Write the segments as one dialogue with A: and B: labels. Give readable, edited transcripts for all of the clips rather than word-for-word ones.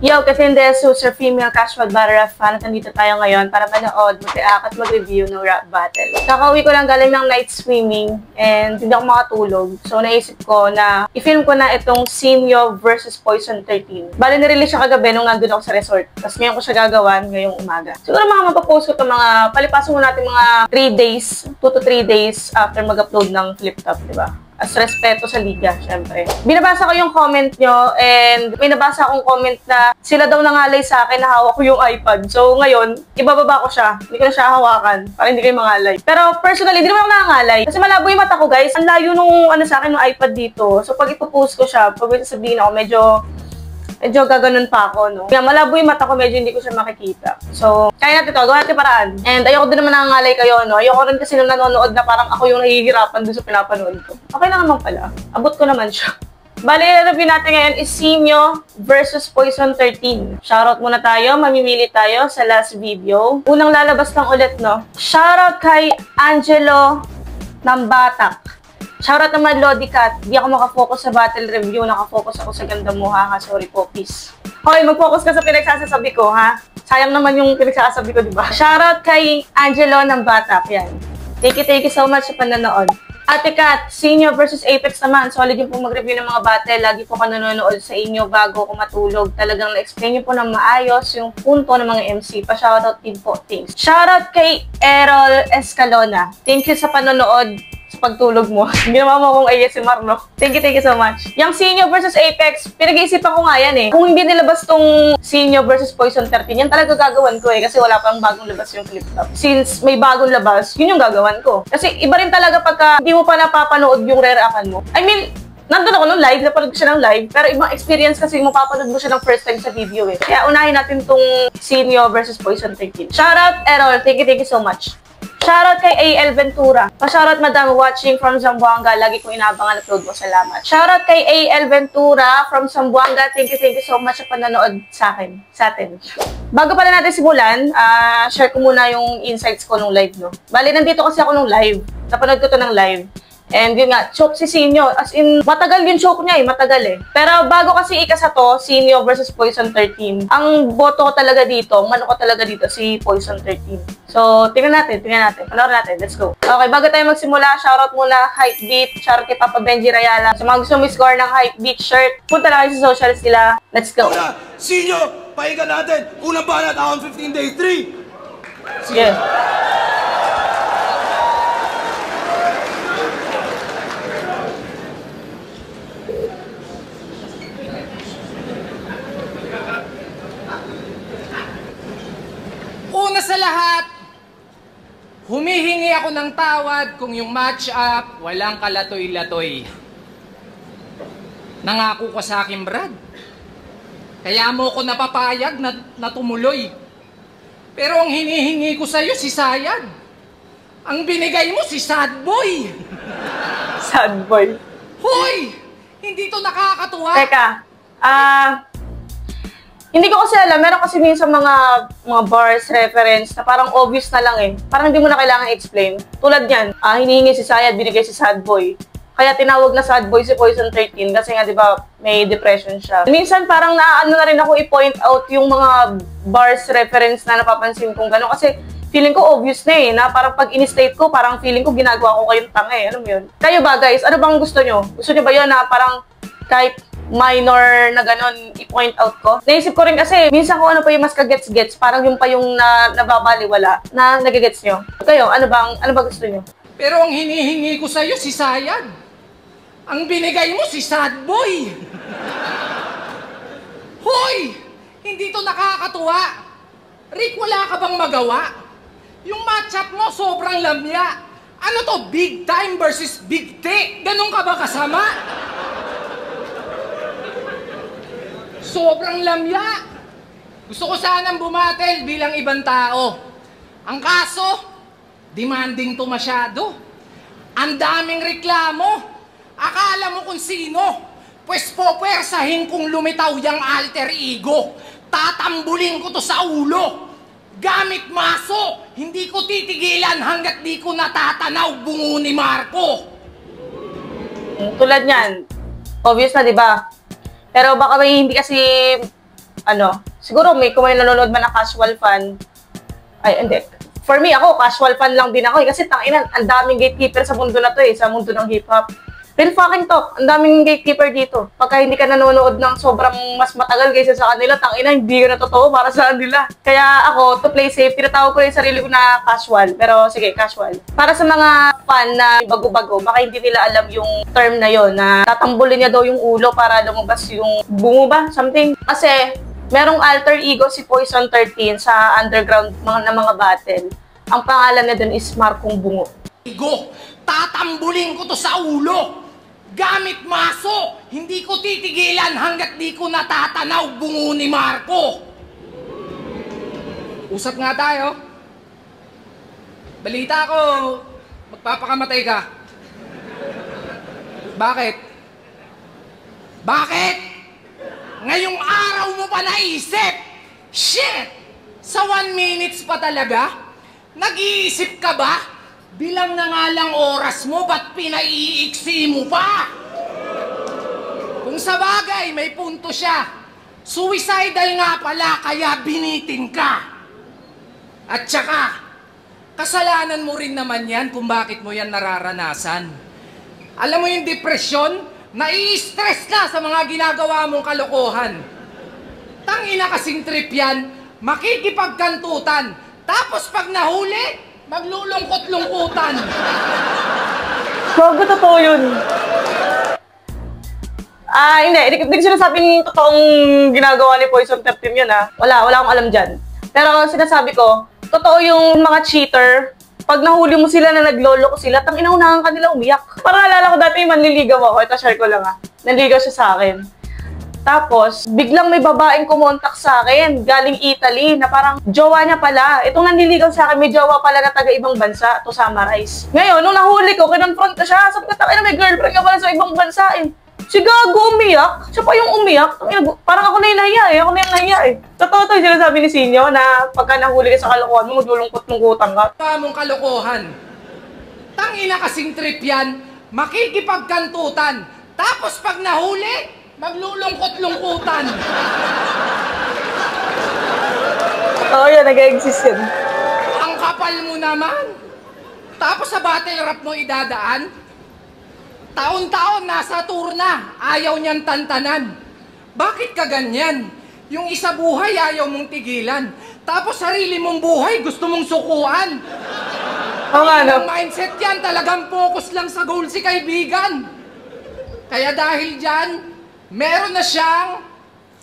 A: Yo, Katindes, Sir Female Casual Battle Rap fan. Nandito tayo ngayon para manood, mag-react at mag-review ng rap battle. Kakauwi ko lang galing ng night swimming and hindi ako makatulog. So, naisip ko na i-film ko na itong Sinyo versus Poison 13. Bali, nirelease siya kagabi nung nandun ako sa resort. Tapos ngayon ko siya gagawan ngayong umaga. Siguro mga mapapost ko ito mga, palipasok mo natin mga 3 days, 2 to 3 days after mag-upload ng Flip Top, diba? As respeto sa liga, syempre. Binabasa ko yung comment nyo and may nabasa akong comment na sila daw nangalay sa akin na hawak ko yung iPad. So ngayon, ibababa ko siya. Hindi ko na siya hawakan para hindi kayo mangalay. Pero personally, hindi naman ako nangangalay. Kasi malabo yung mata ko, guys. Ang layo nung sa akin ng iPad dito. So pag ipopost ko siya, pag sasabihin ako, medyo gaganon pa ako, no? Kaya malabo yung mata ko, medyo hindi ko siya makikita. So, kaya natin ito, gawa natin paraan. And ayoko din naman nangangalay kayo, no? Ayoko rin kasi nung nanonood na parang ako yung nahihirapan dun sa pinapanood ko. Okay na naman pala. Abot ko naman siya. Bali, review natin ngayon is Sinyo versus Poison 13. Shoutout muna tayo, mamimili tayo sa last video. Unang lalabas lang ulit, no? Shoutout kay Angelo ng Batak. Shoutout naman, Lodi Cat. Di ako makafocus sa battle review. Nakafocus ako sa ganda mo, ha? Sorry po, peace. Hoy, mag-focus ka sa pinagsasabi ko, ha? Sayang naman yung pinagsasabi ko, di ba? Shoutout kay Angelo ng Batak. Yan. Thank you so much sa panonood. Ate Cat, Sinyo versus Apex naman. Solid yung po mag-review ng mga battle. Lagi po ka nanonood sa inyo bago ko matulog. Talagang na-explain nyo po ng maayos yung punto ng mga MC. Pa-shoutout din po. Thanks. Shoutout kay Errol Escalona. Thank you sa panonood. Pagtulog mo. Ginawa mo akong ASMR, no? Thank you so much. Yung Sinyo versus Apex, pinag-iisipan ko nga yan eh. Kung hindi nilabas tong Sinyo versus Poison 13, yan talaga gagawan ko eh. Kasi wala pang bagong labas yung Flip Top. Since may bagong labas, yun yung gagawan ko. Kasi iba rin talaga pagka hindi mo pa napapanood yung re-reactan mo. I mean, nandun ako nung live, napanood ko siya ng live, pero ibang experience kasi mapapanood mo siya ng first time sa video eh. Kaya unahin natin tong Sinyo versus Poison 13. Shoutout, Errol. Thank you so much. Shoutout kay AL Ventura. Pa-shoutout madam watching from Zamboanga. Lagi kong inaabangan upload mo. Salamat. Shoutout kay AL Ventura from Zamboanga. Thank you so much sa panonood sa atin. Bago pala natin simulan, share ko muna yung insights ko nung live, no? Bali, nandito kasi ako nung live. Napanood ko to ng live. And yun nga, choke si Sinyo. As in, matagal yung choke niya eh. Matagal eh. Pero bago kasi ikasa to, Sinyo versus Poison 13, ang boto ko talaga dito, mano ko talaga dito, si Poison 13. So, tingnan natin. Panoorin natin. Let's go. Okay, bago tayo magsimula, shoutout muna Hypebeat. Shoutout kay Papa Benji Rayala. Sa mga gusto score ng Hypebeat shirt, punta lang kayo sa socials nila. Let's go.
B: Sinyo, pahinga natin. Unang banat, on 15 days, 3.
A: Sige.
C: Una sa lahat, humihingi ako ng tawad kung yung match-up walang kalatoy-latoy. Nangako ka sa akin, Brad. Kaya mo ko napapayag na tumuloy. Pero ang hinihingi ko sa'yo, si Sayad. Ang binigay mo, si Sad Boy.
A: Sad Boy.
C: Hoy! Hindi to nakakatuwa.
A: Teka, hindi ko kasi alam, meron kasi minsan mga bars, reference, na parang obvious na lang eh. Parang hindi mo na kailangan i-explain. Tulad yan, hinihingi si Sayad, binigay si Sad Boy. Kaya tinawag na Sad Boy si Poison 13 kasi nga, di ba, may depression siya. Minsan parang naano na rin ako i-point out yung mga bars, reference na napapansin kong gano'n. Kasi feeling ko obvious na eh, na parang pag in-state ko, parang feeling ko ginagawa ko kayong tanga eh. Alam mo yun? Kayo ba guys, ano bang gusto nyo? Gusto nyo ba yun na parang kahit minor na gano'n i-point out ko? Naisip ko rin kasi, minsan kung ano pa yung mas kagets-gets, parang yung pa yung nababaliwala, na nagagets nyo. Kayo, ano ba gusto nyo?
C: Pero ang hinihingi ko sa'yo, si Sayad. Ang binigay mo, si Sad Boy. Hoy! Hindi to nakakatuwa. Rick, wala ka bang magawa? Yung matchup mo, sobrang lamya. Ano to, big time versus big take? Ganun ka ba kasama? Sobrang lamya. Gusto ko sanang bumatel bilang ibang tao. Ang kaso, demanding to masyado. Ang daming reklamo. Akala mo kung sino? Pwes popwersahin kung lumitaw yung alter ego. Tatambulin ko to sa ulo. Gamit maso. Hindi ko titigilan hanggat di ko natatanaw bungo ni Marco.
A: Tulad niyan, obvious na, di ba? Pero baka may hindi kasi siguro kung may nanonood man na casual fan, ay, hindi. For me, ako, casual fan lang din ako eh. Kasi tanginan, ang daming gatekeeper sa mundo na to eh, sa mundo ng hip-hop. Real fucking talk, ang daming gatekeeper dito. Pagka hindi ka nanonood ng sobrang mas matagal kaysa sa kanila, tangina, hindi ka na totoo para sa kanila. Kaya ako, to play safe, tinatawag ko yung sarili ko na casual. Pero sige, casual. Para sa mga fan na bago-bago, baka hindi nila alam yung term na yon na tatambulin niya daw yung ulo para lumabas yung bungo ba? Something. Kasi, merong alter ego si Poison 13 sa underground na mga battle. Ang pangalan niya dun is Markong Bungo.
C: Igo, tatambulin ko to sa ulo! Gamit maso, hindi ko titigilan hanggat di ko natatanaw bungo ni Marco. Usap nga tayo. Balita ko, magpapakamatay ka. Bakit? Bakit? Ngayong araw mo pa naisip? Shit! Sa 1 minutes pa talaga? Nag-iisip ka ba? Bilang na nga lang oras mo, ba't pinaiiksi mo pa? Kung sa bagay, may punto siya. Suicidal nga pala, kaya binitin ka. At saka, kasalanan mo rin naman yan kung bakit mo yan nararanasan. Alam mo yung depresyon? Nai-stress ka sa mga ginagawa mong kalokohan. Tangina kasing trip yan, makikipagkantutan. Tapos pag nahuli, maglulungkot-lungkutan.
A: Bago totoo yun. Hindi ko sinasabing totoong ginagawa ni Poison 13 yun Wala akong alam dyan. Pero sinasabi ko, totoo yung mga cheater, pag nahuli mo sila na nagloloko sila, tang-inaunahan ka nila umiyak. Parang naalala ko dati, manliligaw ako. Ito, share ko lang Nanligaw siya sa akin. Tapos, biglang may babaeng kumontak sa akin, galing Italy, na parang jowa niya pala. Itong nanliligaw sa akin, may jowa pala na taga-ibang bansa, to summarize. Ngayon, nung nahuli ko, kinonfront ko siya, sabi ko, takina, may girlfriend ka pala sa ibang bansa Si Gago umiyak, siya pa yung umiyak. Parang ako na yung nahiya Totoo to yung sinasabi ni Sinyo na pagka nahuli ka sa kalokohan mo, maglulungkot-lungkutan ka.
C: Mong kalokohan. Tangina kasing trip yan, makikipagkantutan. Tapos pag nahuli, maglulungkot-lungkutan.
A: Oo, yan. Nag-exist yan.
C: Ang kapal mo naman. Tapos sa battle rap mo idadaan, taon-taon nasa tour na, ayaw niyan tantanan. Bakit ka ganyan? Yung isa buhay ayaw mong tigilan. Tapos sarili mong buhay gusto mong sukuan. Ang mindset yan, talagang focus lang sa goal si kaibigan. Kaya dahil dyan, meron na siyang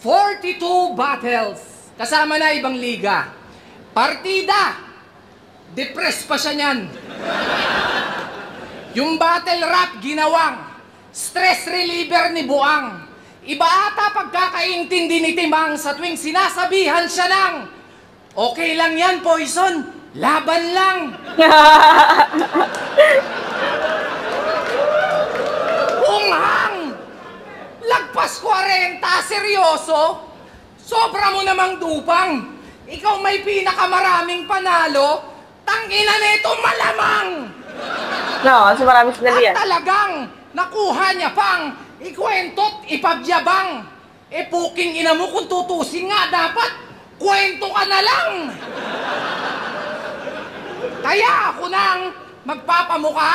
C: 42 battles. Kasama na ibang liga. Partida. Depressed pa siya niyan. Yung battle rap ginawang stress reliever ni Buang. Iba ata pagkakaintindi ni Timang sa tuwing sinasabihan siya ng okay lang yan, Poison. Laban lang. Unghang! Lagpas 40, seryoso? Sobra mo namang dupang. Ikaw may pinakamaraming panalo, tangina nito malamang!
A: No, kasi maraming sinali yan.
C: At talagang nakuha niya pang ikwento't ipabyabang. Puking ina mo kung tutusin nga, dapat kwento ka na lang. Kaya ako nang magpapamuka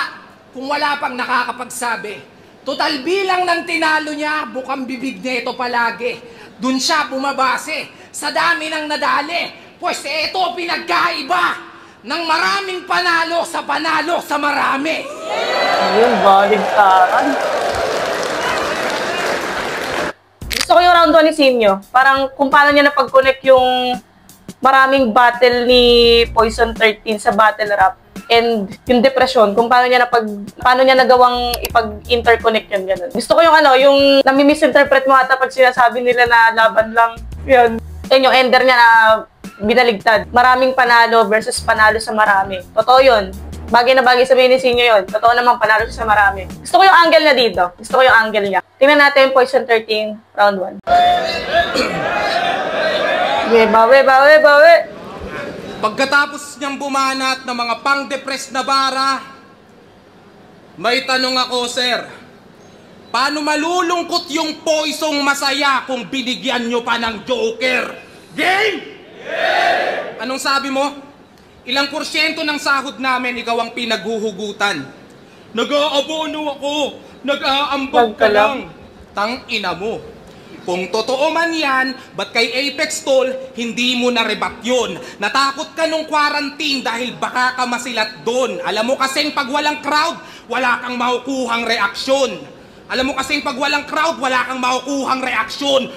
C: kung wala pang nakakapagsabi. Total bilang ng tinalo niya, bukang bibig nito palagi. Dun siya bumabase sa dami ng nadali. Pues ito pinagkaiba ng maraming panalo sa marami.
A: Ayun, baligtaran. Gusto ko yung round 1 ni Sinyo. Parang kung paano niya napag-connect yung maraming battle ni Poison 13 sa battle rap and yung depression, kung paano niya nagawang ipag-interconnect yun, ganun. Gusto ko yung yung nami-misinterpret mo ata pag sinasabi nila na laban lang, yun. Yung ender niya na binaligtad. Maraming panalo versus panalo sa marami. Totoo yun. Bagay na bagay sabihin ni Sinyo yun. Totoo naman, panalo siya sa marami. Gusto ko yung angle niya dito. Gusto ko yung angle niya. Tingnan natin Poison 13, round 1. Bawi.
D: Pagkatapos niyang bumanat ng mga pang-depressed na bara, may tanong ako, sir. Paano malulungkot yung poisong masaya kung binigyan nyo pa ng Joker? Game? Yeah! Anong sabi mo? Ilang porsyento ng sahod namin ikaw ang pinaghuhugutan? Nag-aabono ako. Nag-aambag ka lang. Tang-ina mo. Kung totoo man yan, ba't kay Apex Tol, hindi mo na-rebat yun? Natakot ka nung quarantine dahil baka ka masilat doon. Alam mo kasing pag walang crowd, wala kang makukuhang reaksyon. Alam mo kasing pag walang crowd, wala kang makukuhang reaksyon.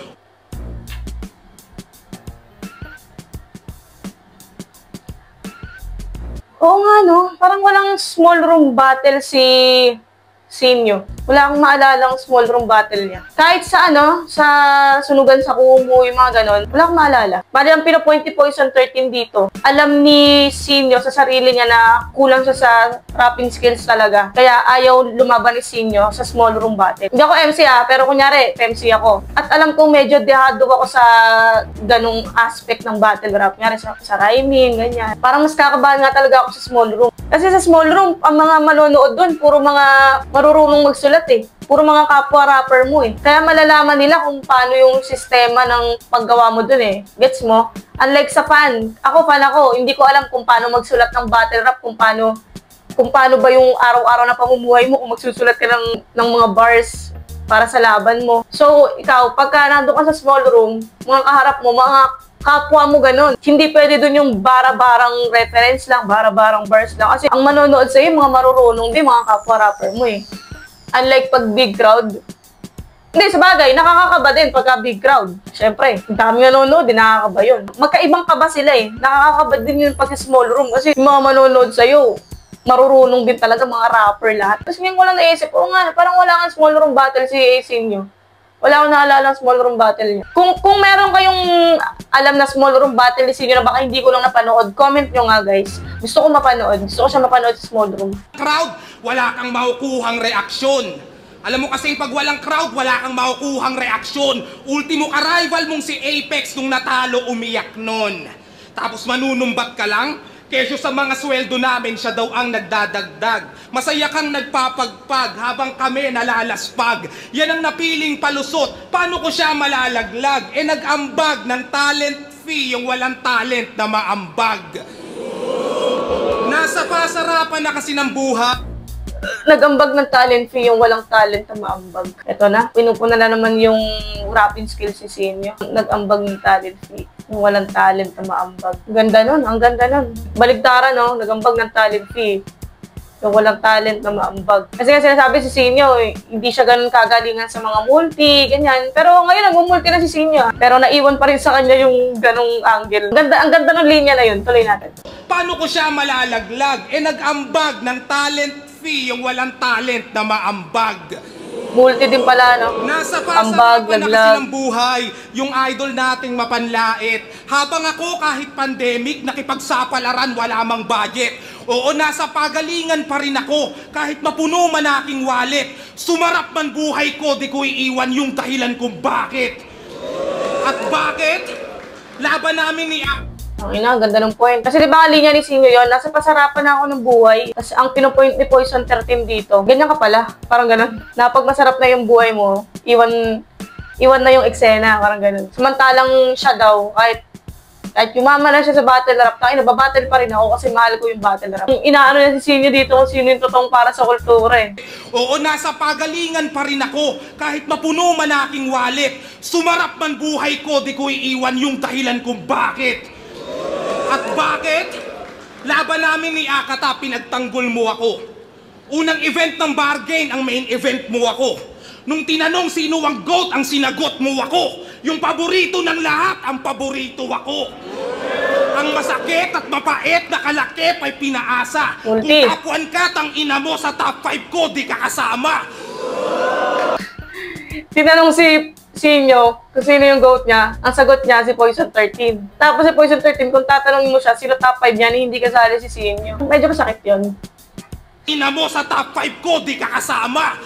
A: Oo nga, no? Parang walang small room battle si Sinyo. Wala akong maalalang small room battle niya. Kahit sa sa sunugan sa Kumu, yung mga ganon, wala akong maalala. Bali ang pinopoint ni Poison 13 dito. Alam ni Sinyo sa sarili niya na kulang siya sa rapping skills talaga. Kaya ayaw lumaban ni Sinyo sa small room battle. Hindi ako MC pero kunyari, MC ako. At alam kong medyo dehado ako sa ganong aspect ng battle rap. Kunyari sa rhyming, ganyan. Parang mas kakabahan nga talaga ako sa small room. Kasi sa small room, ang mga manonood doon, puro mga marurunong magsulat Puro mga kapwa rapper mo Kaya malalaman nila kung paano yung sistema ng paggawa mo doon Gets mo? Unlike sa fan ako, hindi ko alam kung paano magsulat ng battle rap, kung paano ba yung araw-araw na pamumuhay mo, kung magsusulat ka ng mga bars para sa laban mo. So, ikaw, pagka nandun ka sa small room, mga kaharap mo, mga kapwa mo ganun. Hindi pwede dun yung bara-barang reference lang, bara-barang bars lang. Kasi ang manonood sa'yo, mga marurunong mga kapwa rapper mo Unlike pag big crowd. Hindi, sa bagay, nakakakaba din pagka big crowd. Siyempre, ang dami nanonood, nakakaba yun. Magkaibang kaba sila Nakakakaba din yun pag sa small room. Kasi yung mga manonood sa'yo, marurunong din talaga mga rapper lahat. Tapos ngayon ko lang naisip, nga, parang wala kang small room battle si Sinyo. Wala akong naalala ng small room battle niya. Kung meron kayong alam na small room battle ni Sinyo na baka hindi ko lang napanood, comment nyo nga guys. Gusto ko mapanood. Gusto ko siya mapanood sa small room.
D: Crowd, wala kang makukuhang reaksyon. Alam mo kasi pag walang crowd, wala kang makukuhang reaksyon. Ultimo ka-rival mong si Apex nung natalo umiyak nun. Tapos manunumbat ka lang? Kesyo sa mga sweldo namin, siya daw ang nagdadagdag. Masaya kang nagpapagpag habang kami nalalaspag. Yan ang napiling palusot. Paano ko siya malalaglag? Nag-ambag ng talent fee yung walang talent na maambag. Nasa pasarapan na kasi ng buhay.
A: Nag-ambag ng talent fee yung walang talent na maambag. Ito na, pinupuna na naman yung rapping skills si Sinyo. Nag-ambag ng talent fee yung walang talent na maambag. Ang ganda nun, ang ganda nun. Baligtara, no? Nag-ambag ng talent fee yung walang talent na maambag. Kasi nga sinasabi si Sinyo, hindi siya ganun kagalingan sa mga multi, ganyan. Pero ngayon, nag-multi na si Sinyo. Pero naiwan pa rin sa kanya yung ganung angle. Ang ganda ng linya na yun. Tuloy natin.
D: Paano ko siya malalaglag? Nag-ambag ng talent fee yung walang talent na maambag.
A: Multi din pala, no?
D: Nasa pasarapan na kasi ng buhay, yung idol nating mapanlait. Habang ako kahit pandemic, nakipagsapalaran, wala mang budget. Oo, nasa pagalingan pa rin ako, kahit mapuno man aking wallet. Sumarap man buhay ko, di ko iiwan yung dahilan kung bakit. At bakit? Laban namin ni
A: Ang ina, ganda ng point. Kasi di ba ang linya ni Sinyo yun, nasa pasarapan na ako ng buhay. Kasi ang pinopoint ni Poison 13 dito, ganyan ka pala. Parang ganun. Na pag masarap na yung buhay mo, iwan na yung eksena. Parang ganun. Samantalang siya daw, kahit yumama na siya sa battle rap, nababattle pa rin ako kasi mahal ko yung battle rap. Inaano na si Sinyo dito kung sino yung totoong para sa kultura
D: Oo, nasa pagalingan pa rin ako, kahit mapuno man aking wallet. Sumarap man buhay ko, di ko iiwan yung dahilan kung bakit. At bakit? Laban namin ni Akata, pinagtanggol mo ako. Unang event ng bargain, ang main event mo ako. Nung tinanong sino ang GOAT, ang sinagot mo ako. Yung paborito ng lahat, ang paborito ako. Ang masakit at mapait na kalakip ay pinaasa. Kung top 1 ka, tang ina mo sa top 5 ko, di ka kasama.
A: Tinanong si Sinyo kung sino yung GOAT niya, ang sagot niya si Poison 13. Tapos si Poison 13, kung tatanungin mo siya, sino top 5 niya, hindi kasali si Sinyo. Medyo masakit yun.
D: Ina mo sa top 5 ko, di ka kasama.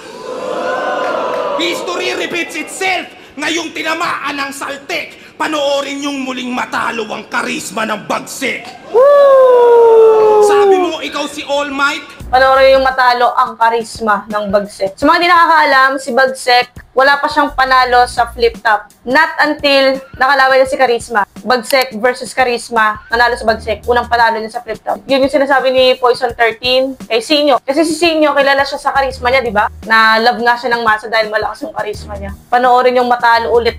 D: History repeats itself. Ngayong tinamaan ng saltik, panoorin yung muling matalo ang karisma ng bagsik. Woo! Sabi mo, ikaw si All Might?
A: Panoorin yung matalo ang karisma ng Bagsek. Sa mga hindi nakakaalam, si Bagsek, wala pa siyang panalo sa flip top. Not until nakalaban na si Karisma. Bagsek versus Karisma, nanalo sa Bagsek. Unang panalo niya sa flip top. Yun yung sinasabi ni Poison 13 kay Sinyo. Kasi si Sinyo, kilala siya sa karisma niya, di ba? Na love nga siya ng masa dahil malakas yung karisma niya. Panoorin yung matalo ulit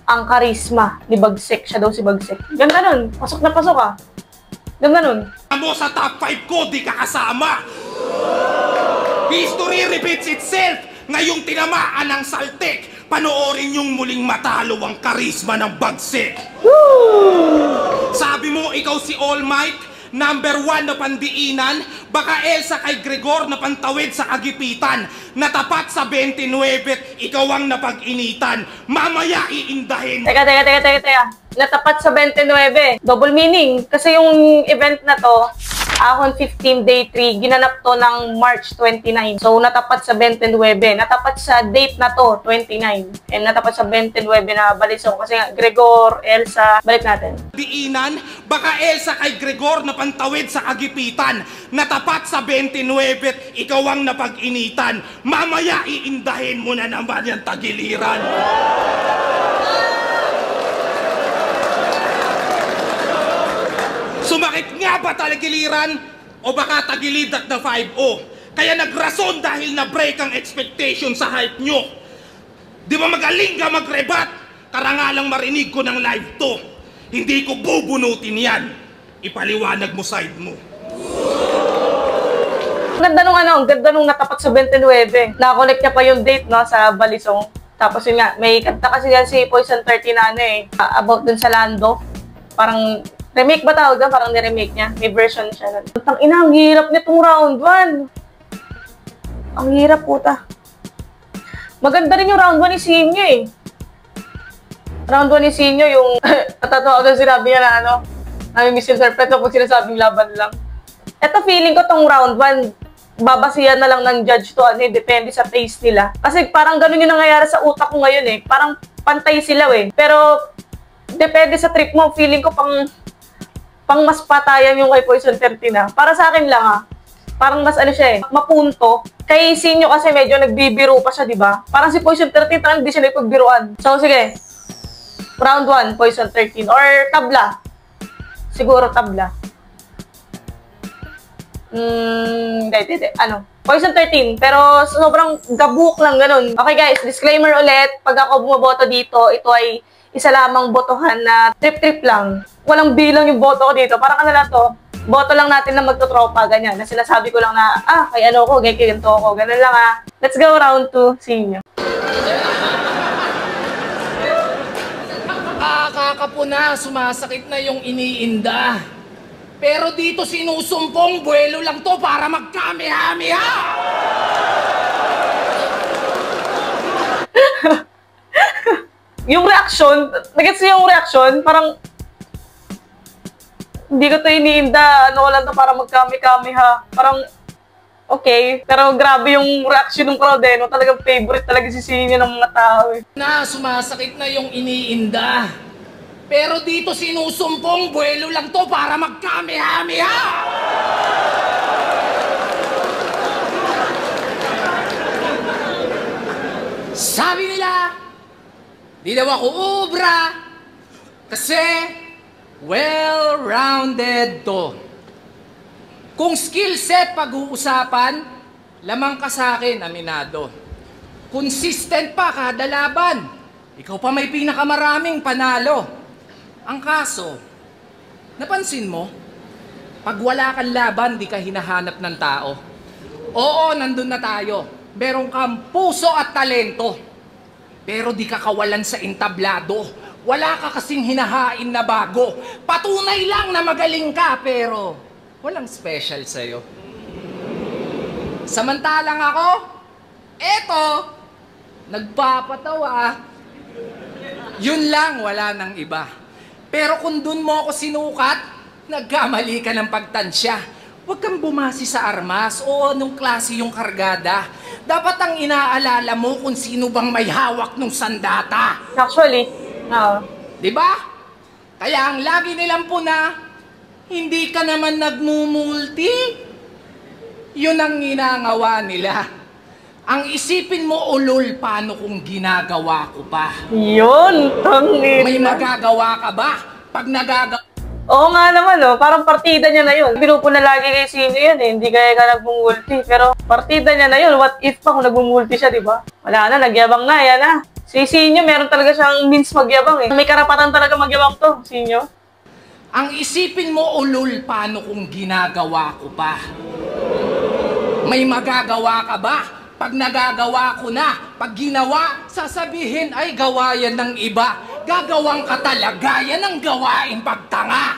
A: ang karisma ni Bagsek. Siya daw si Bagsek. Ganda nun. Pasok na pasok ah. Ganda nun.
D: Mo sa top 5 ko, di ka kasama. History repeats itself. Ngayong tinamaan ng saltik, panoorin yung muling matalo ang karisma ng Bagsek.
A: Woo!
D: Sabi mo, ikaw si All Might, number 1 na pandiinan, baka Elsa kay Gregor na pantawid sa kagipitan, natapat sa 29, ikaw ang napag-initan, mamaya iindahin.
A: Teka. Natapat sa 29. Double meaning. Kasi yung event na to, Ahon 15 Day 3, ginanap to ng March 29. So, natapat sa 29. Natapat sa date na to, 29. And natapat sa 29 na balisong. Kasi nga, Gregor, Elsa, balik natin.
D: Diinan, baka Elsa kay Gregor na pantawid sa kagipitan, natapat sa 29, ikaw ang napag-initan, mamaya iindahin mo na naman yung tagiliran. Sumakit nga ba tagiliran o baka tagilidak na 5-0? Kaya nagrason dahil na-break ang expectation sa hype nyo. Di ba magaling ka mag-rebat? Karangalang marinig ko ng live to. Hindi ko bubunutin yan. Ipaliwanag mo side mo.
A: Ganda nung natapat sa 29. Nakakolect niya pa yung date no, sa Balisong. Tapos yun nga, may kanta kasi yan si Poison 30 na about dun sa Lando. Parang remake ba tawag doon? Parang ni-remake niya. May version siya. Tang ina, ang hirap nitong round 1. Ang hirap puta. Maganda rin yung round 1 ni Sinyo eh. Round 1 ni Sinyo yung natatawa ko sinabi niya na namin misinterpret ako pag sinasabing laban lang. Eto feeling ko tong round 1, babasihan na lang ng judge to depende sa taste nila. Kasi parang ganun yung nangyayari sa utak ko ngayon eh. Parang pantay sila eh. Pero depende sa trip mo, feeling ko pang mas patayan yung kay Poison 30 na. Para sa akin lang parang mas siya mapunto. Kay Sinyo kasi medyo nagbibiro pa siya, di ba? Parang si Poison 13 talagang hindi siya nagpagbiruan. So sige, round 1, Poison 13. Or tabla. Siguro tabla. Poison 13. Pero sobrang gabuk lang ganun. Okay guys, disclaimer ulit. Pag ako bumoboto dito, ito ay isa lamang botohan na trip-trip lang. Walang bilang yung boto ko dito. Parang lang to, boto lang natin na magtotropa, ganyan. Na sinasabi ko lang na, kay ko, kay ganito ko. Ganun lang Let's go round 2, Sinyo.
C: Kakapuna, sumasakit na yung iniinda. Pero dito sinusumpong, buwelo lang to para magkami-hami-ha!
A: Yung reaction, nagets yung reaction, parang hindi ko to iniinda, ko lang to para magkami-kami ha. Parang, okay. Pero grabe yung reaction ng crowd no? Talagang favorite talaga si Sinyo ng mga tao
C: Na, sumasakit na yung iniinda. Pero dito sinusumpong, buwelo lang to para magkami-hami ha. Sabi nila, di daw ako ubra kasi well-rounded to. Kung skill set pag-uusapan, lamang ka sa akin, aminado. Consistent pa kada laban. Ikaw pa may pinakamaraming panalo. Ang kaso, napansin mo, pag wala kang laban, di ka hinahanap ng tao. Oo, nandun na tayo. Meron kang puso at talento. Pero di ka kawalan sa entablado. Wala ka kasing hinahain na bago. Patunay lang na magaling ka, pero walang special sa'yo. Samantalang ako, eto, nagpapatawa. Yun lang, wala nang iba. Pero kung dun mo ako sinukat, nagkamali ka ng pagtansya. Huwag kang bumasi sa armas o anong klase yung kargada. Dapat ang inaalala mo kung sino bang may hawak ng sandata.
A: Actually,
C: Diba? Kaya ang lagi nilang puna, hindi ka naman nagmumulti. Yun ang ginagawa nila. Ang isipin mo, ulol, paano kung ginagawa ko pa?
A: Yun, tangin.
C: May magagawa ka ba? Pag nagagawa...
A: Oo nga naman, oh. Parang partida niya na yun. Pinupo na lagi kay Sinyo yun, eh. Hindi kaya ka nagbumulti. Pero partida niya na yun. What if pa kung nagbumulti siya, di ba? Wala na, nagyabang na, yan na. Si Sinyo, meron talaga siyang means magyabang, eh. May karapatan talaga magyabang to, Sinyo.
C: Ang isipin mo, ulol, paano kung ginagawa ko pa? May magagawa ka ba? Pag nagagawa ko na, pag ginawa, sasabihin ay gawa yan ng iba. Gagawang ka talaga, yan ang gawain pagtanga.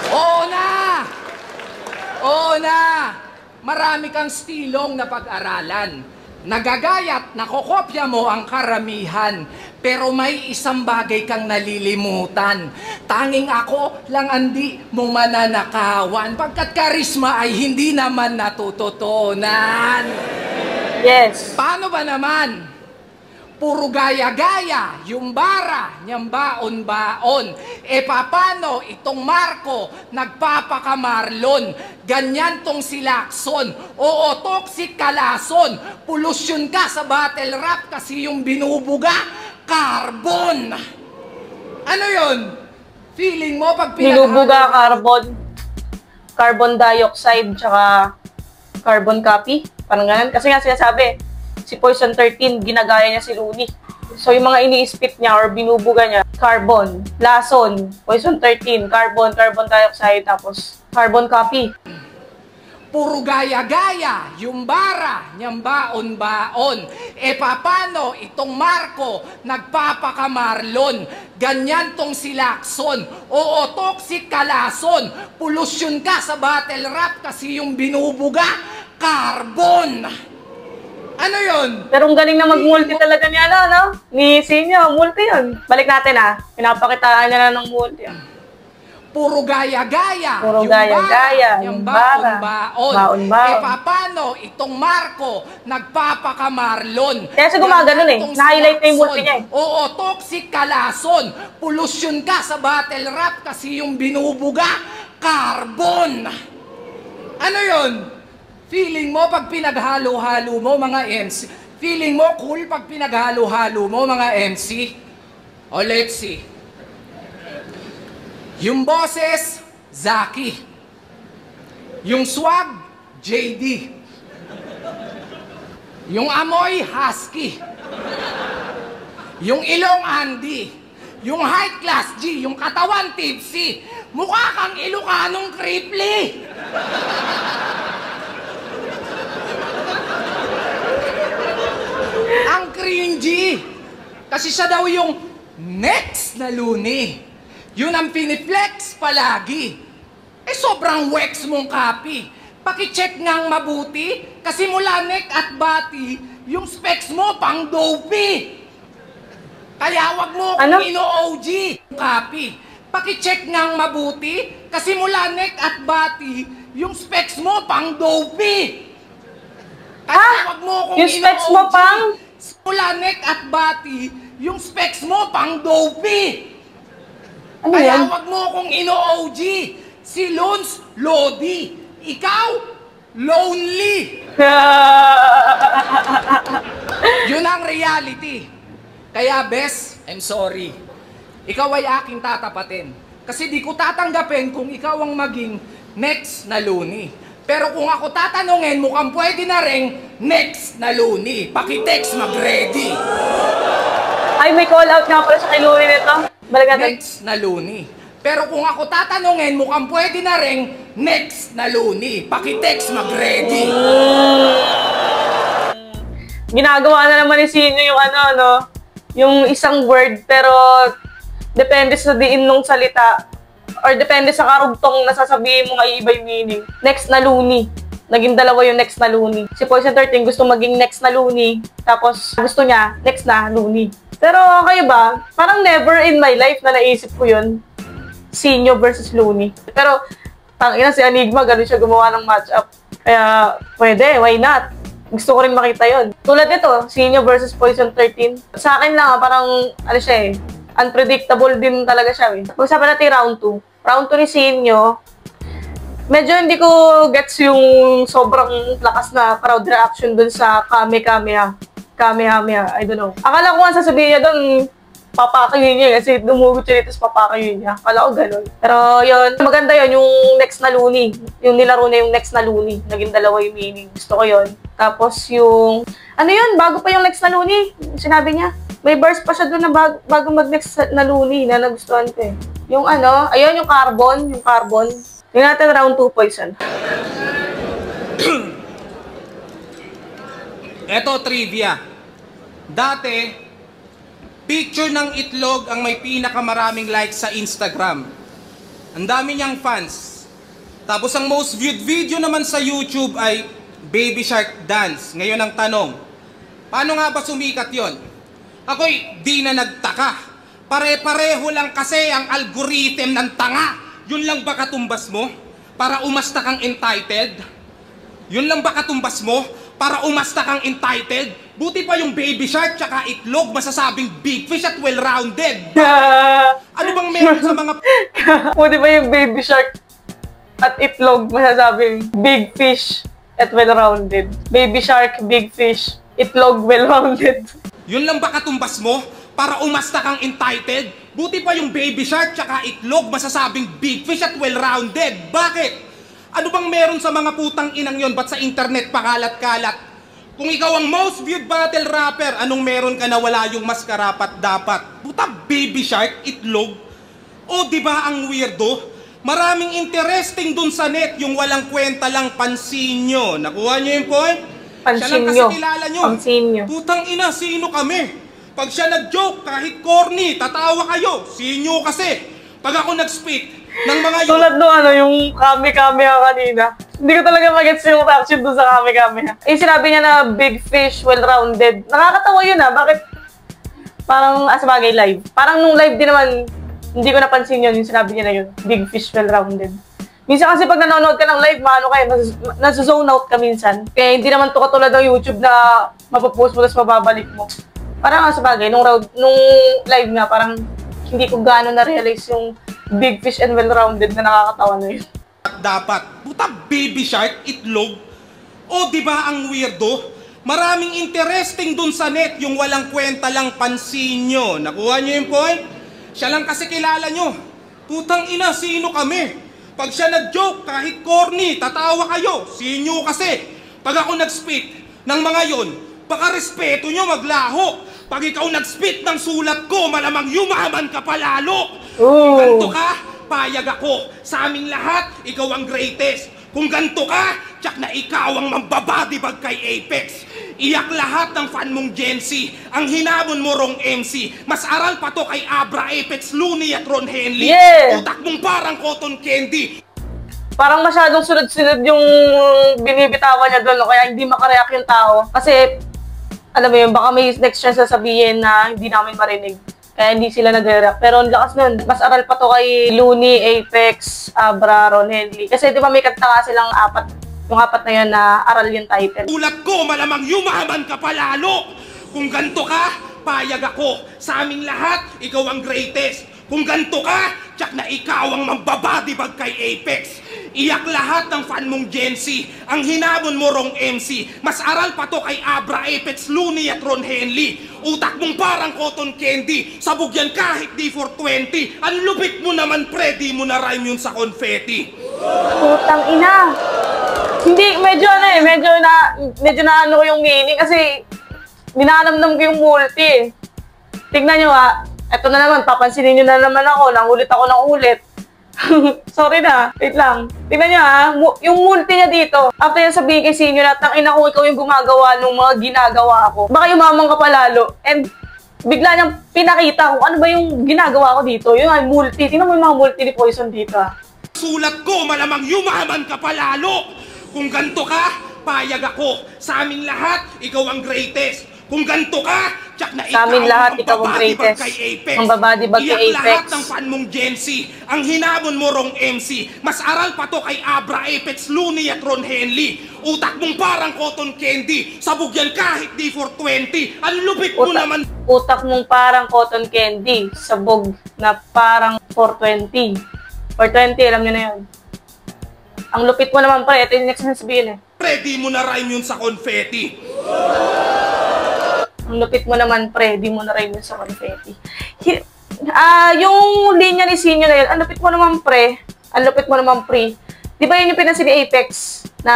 C: Oo na! Oo na! Marami kang stilong na pag-aralan. Nagagayat, nakokopya mo ang karamihan. Pero may isang bagay kang nalilimutan. Tanging ako lang andi mong mananakawan. Pagkat karisma ay hindi naman natututunan.
A: Yes.
C: Paano ba naman? Puro gaya-gaya, yung bara, niyang baon-baon. E papano itong Marco, nagpapakamarlon. Ganyan tong si Lacson. Oo, toxic kalason. Pollution ka sa battle rap kasi yung binubuga, carbon. Ano yun? Feeling mo pag
A: Binubuga, carbon. Carbon dioxide, tsaka carbon copy. Parang ganun. Kasi nga sinasabi, si Poison 13, ginagaya niya si Looney. So, yung mga ini-spit niya or binubuga niya, carbon, lason, Poison 13, carbon, carbon dioxide, tapos carbon copy.
C: Puro gaya-gaya, yung bara, niyang baon-baon. E papano itong Marco, nagpapakamarlon. Ganyan tong si Lacson. Oo, toxic kalason. Pollution ka sa battle rap kasi yung binubuga, carbon. Ano yun?
A: Pero ang galing na mag-multi talaga ni no? Ni Sinyo, multi yun. Balik natin pinapakitaan niya na ng multi.
C: Puro gaya-gaya.
A: Puro gaya-gaya.
C: Yung
A: bara.
C: baon-baon. E papano itong Marco, nagpapakamarlon.
A: Kaya siya gumaganon eh. Na-highlight na yung multi niya eh.
C: Oo, toxic kalason. Pollution ka sa battle rap kasi yung binubuga, carbon. Ano yun? Feeling mo pag pinaghalo-halo mo mga MC? Feeling mo cool pag pinaghalo-halo mo mga MC? O let's see. Yung boses, Zaki. Yung swag, JD. Yung amoy, Husky. Yung ilong, Andy. Yung height class, G. Yung katawan, Tipsy. Mukha kang Ilocanong Cripply. Ang cringy. Kasi siya daw yung next na Looney. Yun ang piniflex palagi. Eh sobrang wex mong copy. Paki-check ngang mabuti. Kasi mula neck at body, yung specs mo pang dopey. Kaya wag mo kung ino-OG. Copy. Paki-check ngang mabuti. Kasi mula neck at body, yung specs mo pang dopey. Kaya wag mo kung
A: yung specs mo pang?
C: Mula neck at body, yung specs mo pang dopey.
A: Ano
C: kaya
A: yan?
C: wag mo kung ino-OG. Si Lons, Lodi. Ikaw, lonely. Yun ang reality. Kaya, Bes, I'm sorry. Ikaw ay aking tatapatin. Kasi di ko tatanggapin kung ikaw ang maging next na Looney. Pero kung ako tatanungin, mukhang pwede na rin next na Looney. Paki-text, mag-ready.
A: Ay, may call out nga pala sa kay Looney nito. Balik natin.
C: Next na Looney. Pero kung ako tatanungin, mukhang pwede na rin next na Looney. Paki-text, mag-ready.
A: Ginagawa na naman ni Sinyo yung yung isang word, pero depende sa diin nung salita or depende sa karugtong na sasabihin mo ay iba yung meaning. Next na Looney. Naging dalawa yung next na Looney. Si Poison 13 gusto maging next na Looney, tapos gusto niya next na Looney. Pero kayo ba? Parang never in my life na naisip ko yun. Sinyo versus Looney. Pero tangina si Enigma, ganun siya gumawa ng matchup. Kaya pwede, why not? Gusto ko rin makita yun. Tulad nito, Sinyo versus Poison 13. Sa akin lang, parang siya unpredictable din talaga siya. Pag-usapan natin round 2. Round 2 ni Sinyo, Medyo hindi ko gets yung sobrang lakas na crowd reaction dun sa Kamehameha. Kamehameha, I don't know. Akala ko nga sasabihin niya dun, papakayun niya kasi dumugot siya dito sa papakayun niya. Akala ko ganun. Pero yun, maganda yun, yung next na Looney. Yung nilaro na yung next na Looney. Naging dalawa yung meaning. Gusto ko yun. Tapos yung, ano yun, bago pa yung next na Looney, sinabi niya. May verse pa siya dun na bago mag-next na Looney na nagustuhan ko eh. Yung ano, ayun yung carbon. Yung natin round 2 poison.
D: Eto trivia. Dati, picture ng itlog ang may pinakamaraming likes sa Instagram. Ang dami niyang fans. Tapos ang most viewed video naman sa YouTube ay Baby Shark Dance. Ngayon ang tanong, paano nga ba sumikat yon? Ako'y di na nagtaka. Pare-pareho lang kasi ang algorithm ng tanga. Yun lang ba katumbas mo? Para umasta kang entitled? Yun lang ba katumbas mo? Para umasta kang entitled? Buti pa yung Baby Shark tsaka itlog masasabing big fish at well-rounded. Ano bang meron sa mga...
A: Buti pa yung Baby Shark at itlog masasabing big fish at well-rounded. Baby Shark, big fish, itlog, well-rounded.
D: Yun lang ba katumbas mo? Para umasta kang entitled? Buti pa yung Baby Shark tsaka itlog masasabing big fish at well-rounded. Bakit? Ano bang meron sa mga putang inang yon? Ba't sa internet pakalat-kalat? Kung ikaw ang most viewed battle rapper, anong meron ka na wala yung mas karapat dapat? Puta, Baby Shark, itlog? O di ba ang weirdo? Maraming interesting dun sa net, yung walang kwenta lang pansin nyo. Nakuha nyo yung point? Siya lang kasi kilala nyo. Putang ina, sino kami? Pag siya nag-joke, kahit corny, tatawa kayo. Sinyo kasi. Pag ako nag-spit ng mga yun...
A: Tulad no, ano, yung Kamehameha kanina. Hindi ko talaga mag-gets yung reaction doon sa Kamehameha. Eh, sinabi niya na big fish, well-rounded. Nakakatawa yun ah. Bakit? Parang, sabagay, live. Parang nung live din naman, hindi ko napansin yun, yung sinabi niya na yun. Big fish, well-rounded. Minsan kasi pag nanonood ka ng live, maano kayo, nasa-zone out ka minsan. Kaya hindi naman to katulad ng YouTube na mapapost mo, tapos mababalik mo. Parang sa bagay, nung live nga, parang hindi ko gaano na-realize yung big fish and well-rounded na nakakatawa na yun.
D: Dapat, puta Baby Shark, itlog? O di ba ang weirdo? Maraming interesting dun sa net, yung walang kwenta lang pansin nyo. Nakuha nyo yung point? Siya lang kasi kilala nyo. Putang ina, sino kami? Pag siya nag-joke, kahit corny, tatawa kayo. Sinyo kasi. Pag ako nag-spit ng mga yon, baka respeto nyo maglaho. Pag ikaw nag-spit ng sulat ko, malamang yumaman ka palalo. Kung ganito ka, payag ako. Sa aming lahat, ikaw ang greatest. Kung ganito ka, tsak na ikaw ang mambabadibag kay Apex. Iyak lahat ng fan mong Gen Z. Ang hinamon mo rong MC. Mas aral pa to kay Abra, Apex, Looney at Ron Henley.
A: Yeah.
D: Utak mong parang cotton candy.
A: Parang masyadong sunod-sunod yung binibitawan niya doon, no? Kaya hindi makareact yung tao. Kasi, alam mo yun, baka may next chance sasabihin na hindi namin marinig. Kaya hindi sila nag-react. Pero ang lakas nun, mas aral pa to kay Looney, Apex, Abra, Ron Henley. Kasi di ba may kanta nga silang apat, yung apat na yun na aral yung title.
D: Ulat ko, malamang yumaman ka palalo. Kung ganito ka, payag ako. Sa aming lahat, ikaw ang greatest. Kung ganito ka, tsak na ikaw ang mambabadibag kay Apex. Iyak lahat ng fan mong Gen Z. Ang hinamon mo rong MC. Mas aral pa to kay Abra, Apex, Looney at Ron Henley. Utak mong parang cotton candy. Sabog yan kahit di 420. Ang lupit mo naman pre, di mo na rhyme yun sa confetti.
A: Putang ina. Hindi, medyo na ano ko yung meaning kasi dinanamdam ko yung multi. Tignan nyo ha. Eto na naman, papansinin nyo na naman ako. Nangulit ako ng ulit. Sorry na, wait lang. Tignan nyo ha, yung multi niya dito. After yan sabihin kay Sinyo na, tangina kung ikaw yung gumagawa ng mga ginagawa ko. Baka yumaman ka pa lalo. And bigla niyang pinakita kung ano ba yung ginagawa ko dito. Yung ay multi. Tingnan mo yung mga multi ni Poison dito ha.
D: Sulat ko, malamang yumaman ka pa lalo. Kung ganito ka, payag ako. Sa aming lahat, ikaw ang greatest. Kung ganito ka, tsak na
A: sa amin lahat, ikaw ang greatest. Ang babadibag kay Apex.
D: Iyak lahat ng fan mong Gen Z. Ang hinamon mo rong MC. Mas aral pa to kay Abra, Apex, Looney at Ron Henley. Utak mong parang cotton candy. Sabog yan kahit di 420. Ang lupit mo naman.
A: Utak mong parang cotton candy. Sabog na parang 420. 420, alam nyo na yun. Ang lupit mo naman, pre. Ito yung next na sabihin eh.
D: Pre, di mo na rhyme yun sa confetti.
A: Ang lupit mo naman, pre. Di mo na rhyme yun sa confetti. Yung linya ni Sinyo na yun, ang lupit mo naman, pre. Ang lupit mo naman, pre. Di ba yun yung pinansin ni Apex na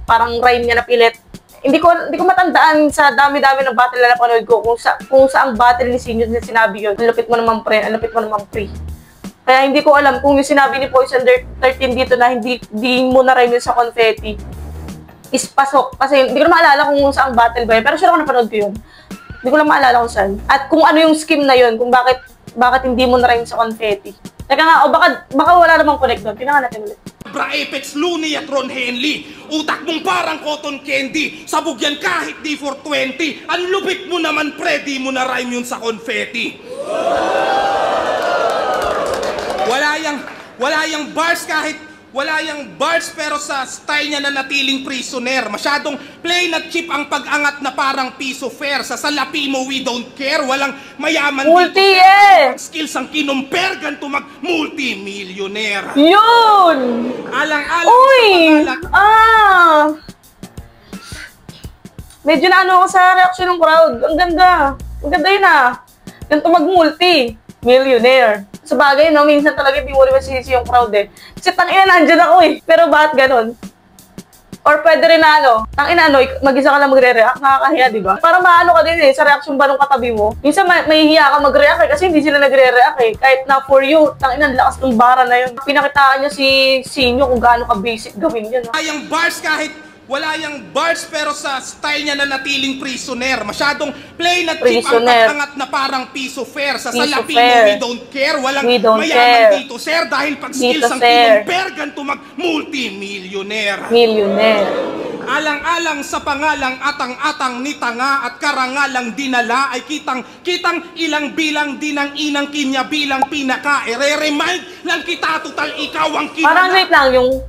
A: parang rhyme niya na pilit? Hindi ko matandaan sa dami-dami ng battle na napanood ko kung saang battle ni Sinyo na sinabi yun. Ang lupit mo naman, pre. Ang lupit mo naman, pre. Kaya hindi ko alam kung yung sinabi ni Poison 13 dito na hindi mo na rhyme yun sa confetti is pasok. Kasi hindi ko na maalala kung saang battle ba yun. Pero sure ako napanood ko yun. Hindi ko lang maalala kung saan. At kung ano yung scheme na yun, kung bakit hindi mo na rhyme sa confetti. Teka nga, o baka wala namang connect doon. Tingnan natin ulit.
D: Bra Apex, Looney at Ron Henley. Utak mong parang cotton candy. Sabog yan kahit di 420. Ang lupit mo naman, pre, di mo na rhyme yun sa confetti. Wala yang bars pero sa style niya na natiling prisoner. Masyadong plain at cheap ang pag-angat na parang piso fair. Sa salapi mo, we don't care. Walang mayaman
A: Multi
D: dito.
A: eh!
D: Skills ang kinumpir, ganito mag-multi-millionaire.
A: Yun!
D: Alang-alang
A: Uy!
D: sa pangalan.
A: Medyo na ano ako sa reaction ng crowd. Ang ganda. Ang ganda yun Ganito mag-multi. Millionaire. Sa bagay, no? Minsan talaga hindi mo rin masisisi yung crowd eh. Kasi tangina, nandyan ako eh. Pero bakit ganun? Or pwede rin na tangina, mag-isa ka lang magre-react, nakakahiya, di ba? Parang maano ka din eh, sa reaction ba nung katabi mo? Minsan mahihiya ka mag-react eh, kasi hindi sila nagre-react eh. Kahit na for you, tangina, lakas ng bara na yun. Pinakitaan niya si Sinyo kung gaano ka-basic gawin yun. No?
D: Yung bars wala yang bars pero sa style niya na natiling prisoner. Masyadong plain at cheap ang pag-angat na parang piso fair. Sa salapi mo, we don't care. Walang mayaman dito, sir. Dahil pag skills ang kinumpir, ganito mag-multi-millionaire. Alang-alang sa pangalang atang-atang ni tanga at karangalang dinala ay kitang ilang bilang din ang inang kinya bilang pinaka. Ere-remind lang kita, total ikaw ang kinala.
A: Parang wait lang, yung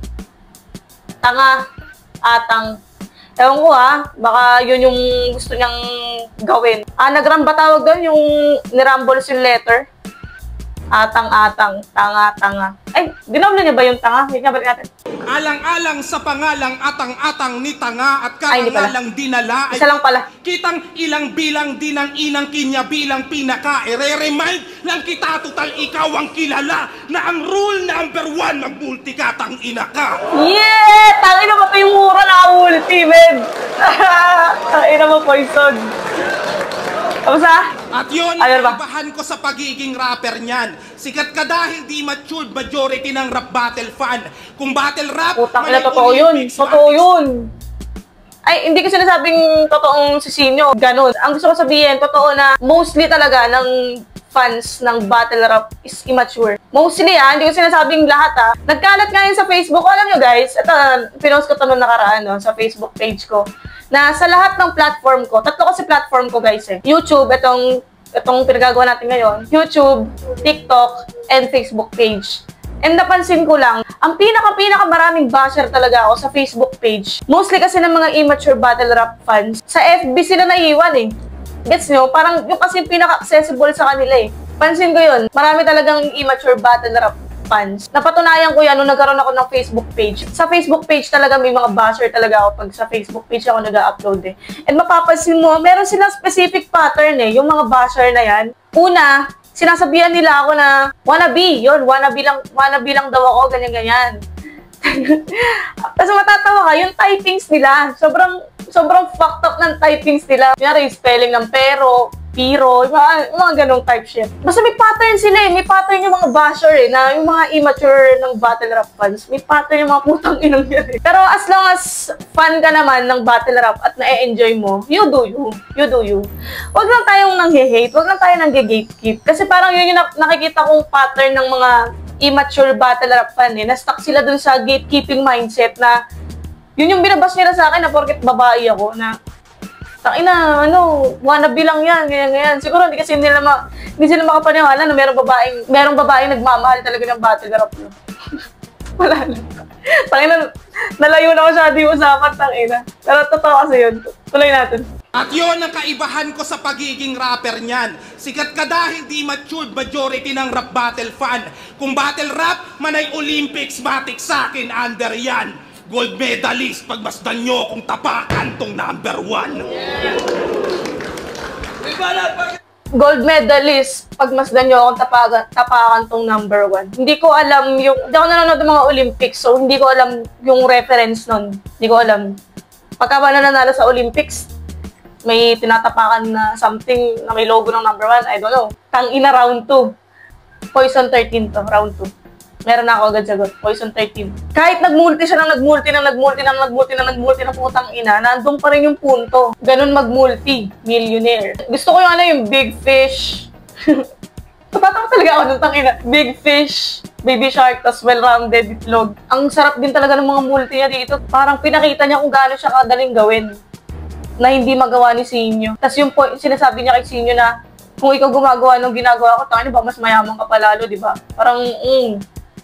A: tanga, atang. Ewan ko baka yun yung gusto niyang gawin. Anagram ba tawag doon? Yung nirumbles yung letter? Atang-atang, tanga-tanga. Ay, dinamla niya ba yung tanga? Wait nga, balik natin.
D: Alang-alang sa pangalang atang-atang ni tanga at karangalang dinala ay
A: isa lang pala.
D: Kitang ilang bilang din ang inang kinya bilang pinaka. Ere-remind lang kita, total ikaw ang kilala na ang rule number 1 mag-multi ka, tang-ina ka.
A: Yeah! Tangina mo pa yung mura na ulti, men! Tangina mo, Poison. Tapos
D: At yun, ibahan ko sa pagiging rapper niyan. Sikat ka dahil di matured majority ng rap battle fan. Kung battle rap,
A: putang ina, totoo yun. Totoo yun. Ay, hindi ko sinasabing totoong si Sinyo. Ganon. Ang gusto ko sabihin, totoo na mostly talaga ng fans ng battle rap is immature. Mostly hindi ko sinasabing lahat Nagkalat nga yun sa Facebook. Alam nyo guys, ito, pinost ko ito nung nakaraan sa Facebook page ko. Na sa lahat ng platform ko, tatlo kasi platform ko guys YouTube, itong pinagagawa natin ngayon, YouTube, TikTok, and Facebook page. And napansin ko lang, ang pinaka maraming basher talaga ako sa Facebook page. Mostly kasi ng mga immature battle rap fans. Sa FB sila naiiwan Gets nyo? Parang yung kasi pinaka-accessible sa kanila Pansin ko yun, marami talagang immature battle rap fans. Napatunayan ko yan nung nagkaroon ako ng Facebook page. Sa Facebook page talaga may mga basher talaga ako pag sa Facebook page ako nag-upload And mapapansin mo, meron silang specific pattern yung mga basher na yan. Una, sinasabihan nila ako na wannabe, yun, wannabe lang daw ako, ganyan-ganyan. Kasi matatawa ka, yung typings nila, sobrang fucked up ng typings nila. Kunyari, spelling ng pero, piro, mga ganong type shit. Basta may pattern sila may pattern yung mga basher na yung mga immature ng battle rap fans, may pattern yung mga putang inang yan Pero as long as fan ka naman ng battle rap at na-enjoy mo, you do you. Wag lang tayong nanghe-hate, wag lang tayong nangge-gatekeep. Kasi parang yun yung nakikita kong pattern ng mga immature battle rap fan na-stuck sila dun sa gatekeeping mindset na yun yung binabas nila sa akin na porket babae ako na tangina, wannabe lang yan, ganyan. Siguro hindi sila makapaniwala na merong babaeng nagmamahal talaga ng battle rap. Wala na. Tangina, nalayo na ako siya di usapan, tangina. Pero totoo kasi yun. Tuloy natin.
D: At yon ang kaibahan ko sa pagiging rapper niyan. Sikat ka dahil di matured majority ng rap battle fan. Kung battle rap, manay Olympics, matik sa'kin, under yan. Gold medalist, pagmasdan nyo kung tapakan tong number 1.
A: Gold medalist, pagmasdan nyo akong tapakan tong number 1. Hindi ko alam yung, hindi ako nanonood ng mga Olympics, so hindi ko alam yung reference nun. Hindi ko alam. Pagka ba nanalo sa Olympics, may tinatapakan na something na may logo ng number 1, I don't know. Tang-ina round 2. Poison 13 to, round 2. Meron na ako agad sagot, Poison 13. Kahit nagmulti siya ng nagmulti ng putang ina, nandun pa rin yung punto. Ganun magmulti, millionaire. Gusto ko yung ano, yung big fish. Tatawa talaga ako ng tangina. Big fish, baby shark, tas well-rounded itlog. Ang sarap din talaga ng mga multi niya dito. Parang pinakita niya kung gaano siya kadaling gawin na hindi magawa ni Sinyo. Tapos yung sinasabi niya kay Sinyo na kung ikaw gumagawa ng ginagawa ko, tangina ba, mas mayamang ka palalo, di ba? Parang,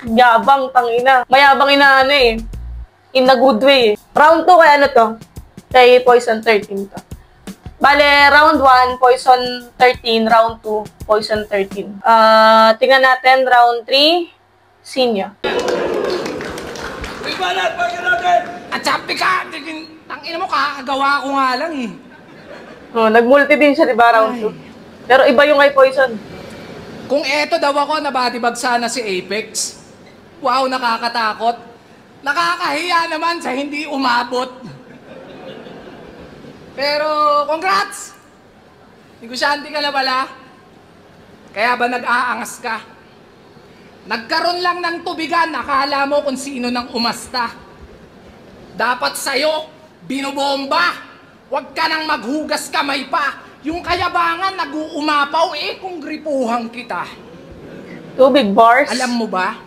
A: yabang, tangina. Mayabang ina ano eh. In a good way eh. Round 2 kay ano to? Kay Poison 13 to. Bale, round 1, Poison 13. Round 2, Poison 13. Tingnan natin, round 3, Sinyo.
C: At sabi ka, tangina mo, kakagawa ko nga lang eh.
A: Oh, nagmulti din siya, di ba, round 2? Pero iba yung kay Poison.
C: Kung eto daw ako, nabatibag sana si Apex. Wow, nakakatakot. Nakakahiya naman sa hindi umabot. Pero, congrats! Negosyante ka na pala. Kaya ba nag-aangas ka? Nagkaroon lang ng tubigan, akala mo kung sino nang umasta. Dapat sa'yo, binobomba. Huwag ka nang maghugas kamay pa. Yung kayabangan, nag-uumapaw, kung gripuhan kita.
A: Two big bars.
C: Alam mo ba,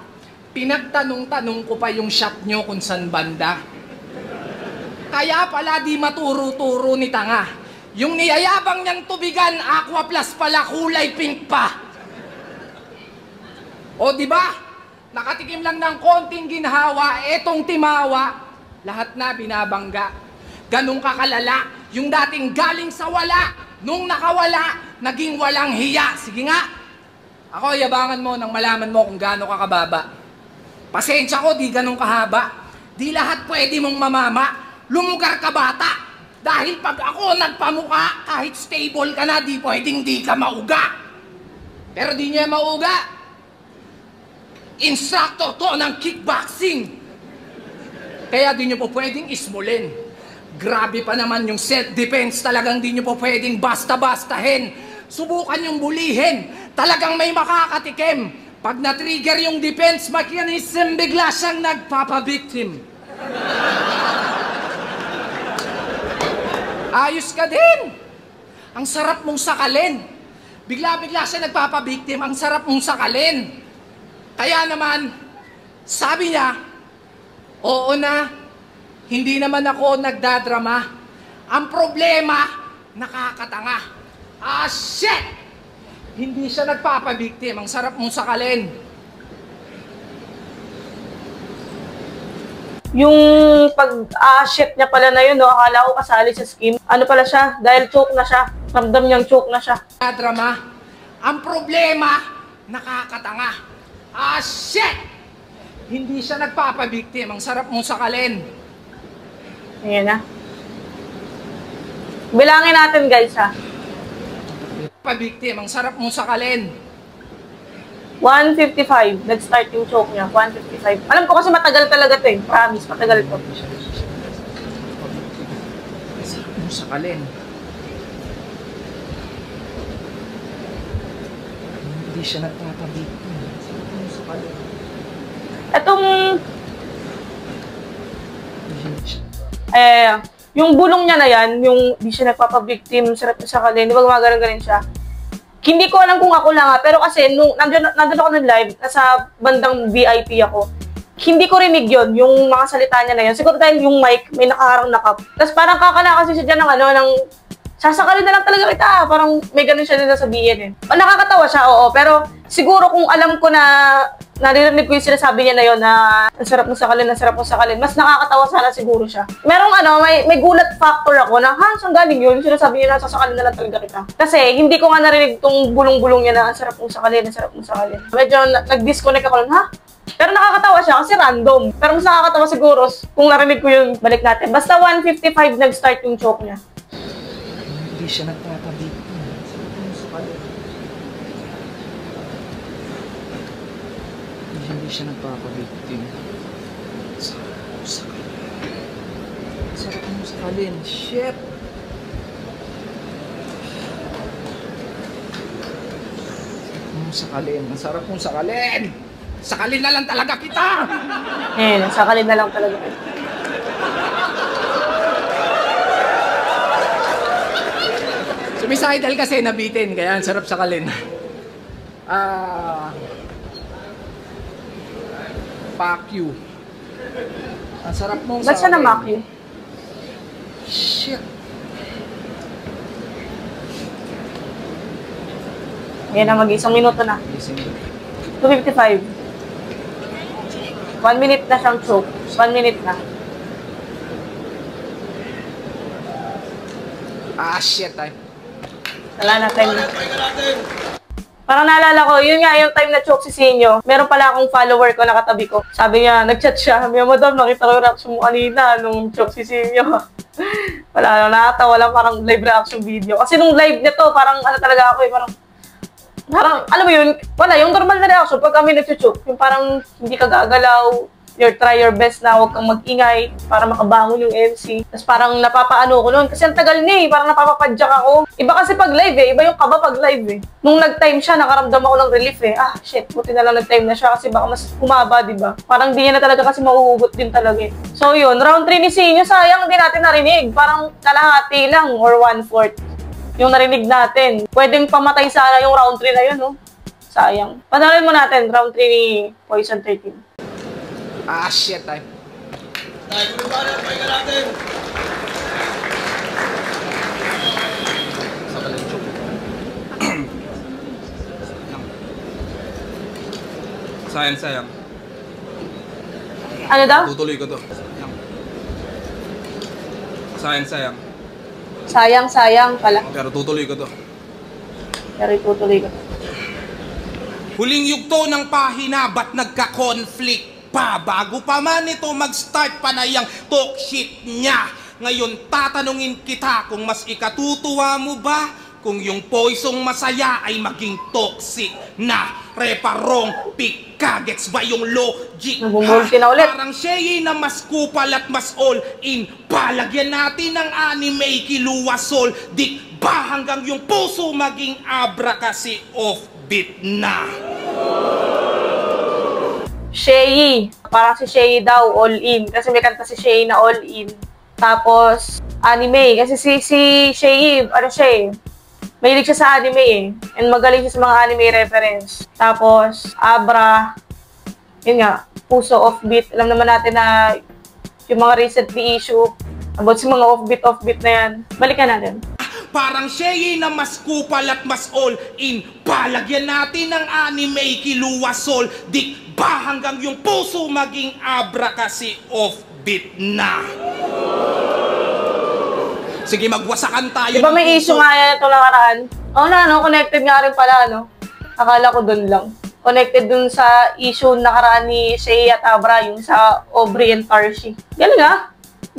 C: pinagtanong-tanong ko pa yung shot nyo kung saan banda. Kaya pala di maturo-turo ni tanga. Yung niyayabang niyang tubigan, aqua plus pala, kulay pink pa. O di ba? Nakatikim lang ng konting ginhawa, etong timawa, lahat na binabangga. Ganong kakalala, yung dating galing sa wala, nung nakawala, naging walang hiya. Sige nga, ako yabangan mo nang malaman mo kung gaano ka kababa. Pasensya ko, di ganong kahaba. Di lahat pwede mong mamama. Lumugar ka bata. Dahil pag ako nagpamuka, kahit stable ka na, di pwedeng di ka mauga. Pero di niya mauga. Instructor to ng kickboxing. Kaya di nyo po pwedeng ismulin. Grabe pa naman yung self-defense. Talagang di nyo po pwedeng basta-bastahin. Subukan yung bulihin. Talagang may makakatikim. Pag na-trigger yung defense mechanism, bigla siyang nagpapabiktim. Ayos ka din. Ang sarap mong sakalin. Bigla-bigla siya nagpapabiktim. Ang sarap mong sakalin. Kaya naman, sabi niya, oo na, hindi naman ako nagdadrama. Ang problema, nakakatanga. Ah, shit! Hindi siya nagpapabiktim. Ang sarap mong sakalin.
A: Yung pag-shit niya pala na yun, no? Akala ko kasali sa scheme. Ano pala siya? Dahil choke na siya. Ramdam niyang choke na siya.
C: Drama. Ang problema, nakakatanga. Ah, shit! Hindi siya nagpapabiktim. Ang sarap mong sakalin.
A: Ayan na. Bilangin natin, guys, ha?
C: Pabiktim. Ang sarap mong sakalin.
A: 155. Nag-start yung choke niya. 155. Alam ko kasi matagal talaga to eh. Promise, matagal to.
C: Sarap mong sakalin. Hindi siya nagpapabiktim. Sarap mong sakalin.
A: Etong... yung bulong niya na yan, yung di siya nagpapabiktim, sarap sa kalin, di ba gumagalan-galan siya? Hindi ko alam kung ako lang ha, pero kasi nung nandun ako ng live, nasa bandang VIP ako, hindi ko rinig yun, yung mga salita niya na yun. Siguro dahil yung mic, may nakaharang na cup. Tapos parang kakala kasi siya dyan ng sasakalin na lang talaga kita. Parang may ganun siya na sabihin eh. Nakakatawa siya, oo. Pero siguro kung alam ko na naririnig ko yung sinasabi niya na yun na ang sarap mo sakalin, ang sarap mo sakalin, mas nakakatawa sana siguro siya. Merong may gulat factor ako na, saan galing yun? Sinasabi niya na sasakalin na lang talaga kita. Kasi hindi ko nga narinig tong bulong-bulong niya na ang sarap mong sakalin, ang sarap mong sakalin. Medyo nag-disconnect ako nun, Pero nakakatawa siya kasi random. Pero mas nakakatawa siguro kung narinig ko yung balik natin. Basta 1:55 nag-start yung choke niya.
C: Hindi siya nagtatabi. Hindi siya nagpapabiktim. Sarap mo sakalin. Shit! Sakalin. Ang sarap mong sakalin! Sakalin na lang talaga kita!
A: Sakalin na lang talaga kita.
C: Sumicidal kasi nabitin, kaya ang sarap sakalin. Fuck you. Ang sarap mong
A: Ba't siya
C: sakalin.
A: na-mock you?
C: Shit.
A: Yan na, mag-isang minuto na. 2:55. 1 minute na siyang choke. 1 minute na.
C: Shit ay.
A: Wala na time na. Parang naalala ko, yun nga yung time na choke si Sinyo. Meron pala akong follower ko nakatabi ko. Sabi niya, nag-chat siya. Sabi niya, madam, nakita ko yung reaction mo kanina nung choke si Sinyo. Wala na, nakatawa lang parang live reaction video. Kasi nung live nito, parang talaga ako parang, alam mo yun, wala, yung normal na reaction pag kami nag-choke, yung parang hindi ka gagalaw, try your best na huwag kang mag-ingay para makabangon yung MC. Tapos parang napapaano ko noon kasi ang tagal niya parang napapapadyak ako. Iba kasi pag live iba yung kaba pag live Nung nag-time siya, nakaramdam ako ng relief shit, buti na lang nag-time na siya kasi baka mas humaba, diba? Parang di niya na talaga kasi mahuhugot din talaga So yun, round 3 ni Sinyo, sayang hindi natin narinig. Parang kalahati lang or 1/4. Yung narinig natin. Pwedeng pamatay sana yung round 3 na yun, no? Sayang. Panoorin mo natin, round 3 ni Poison 13.
C: Shit ay.
B: Dahil mo ba na, pahinga natin.
D: Sayang.
A: Ano daw?
D: Tutuloy ko to. Sayang.
A: Sayang pala.
D: Pero tutuloy ko to.
A: Pero itutuloy ko.
D: Huling yugto ng pahina, ba't nagka-conflict pa? Bago pa man ito mag-start pa na yung talk shit niya. Ngayon tatanungin kita kung mas ikatutuwa mo ba kung yung poisong masaya ay maging toxic na reparong pika. Gets ba yung logic?
A: Nabumulti na ulit.
D: Parang siya na mas kupal at mas all in. Palagyan natin ng anime kiluwasol. Di ba hanggang yung puso maging abra kasi offbeat na?
A: Shay. Parang si Shay daw, all in. Kasi may kanta si Shay na all in. Tapos, anime. Kasi si Shay, mahilig siya sa anime And magaling siya sa mga anime reference. Tapos, Abra. Yun nga, puso offbeat. Alam naman natin na yung mga recently issue about sa mga offbeat na yan. Balikan natin.
D: Parang siya na mas kupal at mas all in. Palagyan natin ng anime kiluwasol. Di ba hanggang yung puso maging abra kasi offbeat na? Sige, magwasakan tayo.
A: Diba may issue nga yan ito nakaraan? Connected nga rin pala, Akala ko dun lang. Connected dun sa issue nakaraan ni Shay at Abra, yung sa Aubrey and Tarshi. Galing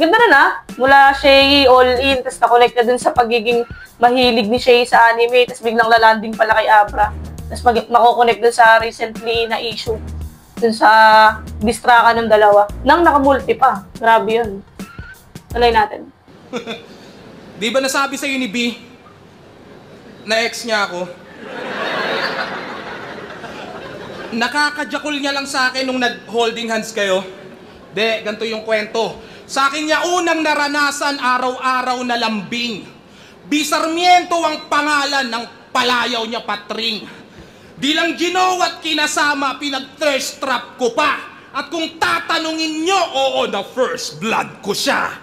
A: Ganda na Mula Shay, all in, tapos na-connected dun sa pagiging mahilig ni Shay sa anime, tapos biglang lalanding pala kay Abra. Tapos mako-connect dun sa recently na issue. Dun sa distrakan ng dalawa. Nang nakamulti pa. Grabe yun. Tuloy natin.
D: Di ba nasabi sa'yo ni B na ex niya ako? Nakakajakol niya lang sa akin nung nag-holding hands kayo. Ganito yung kwento. Sa akin niya unang naranasan araw-araw na lambing. Bisarmiento ang pangalan ng palayaw niya patring. Di lang ginawa at kinasama, pinag-thirst trap ko pa. At kung tatanungin niyo, oo, na first blood ko siya.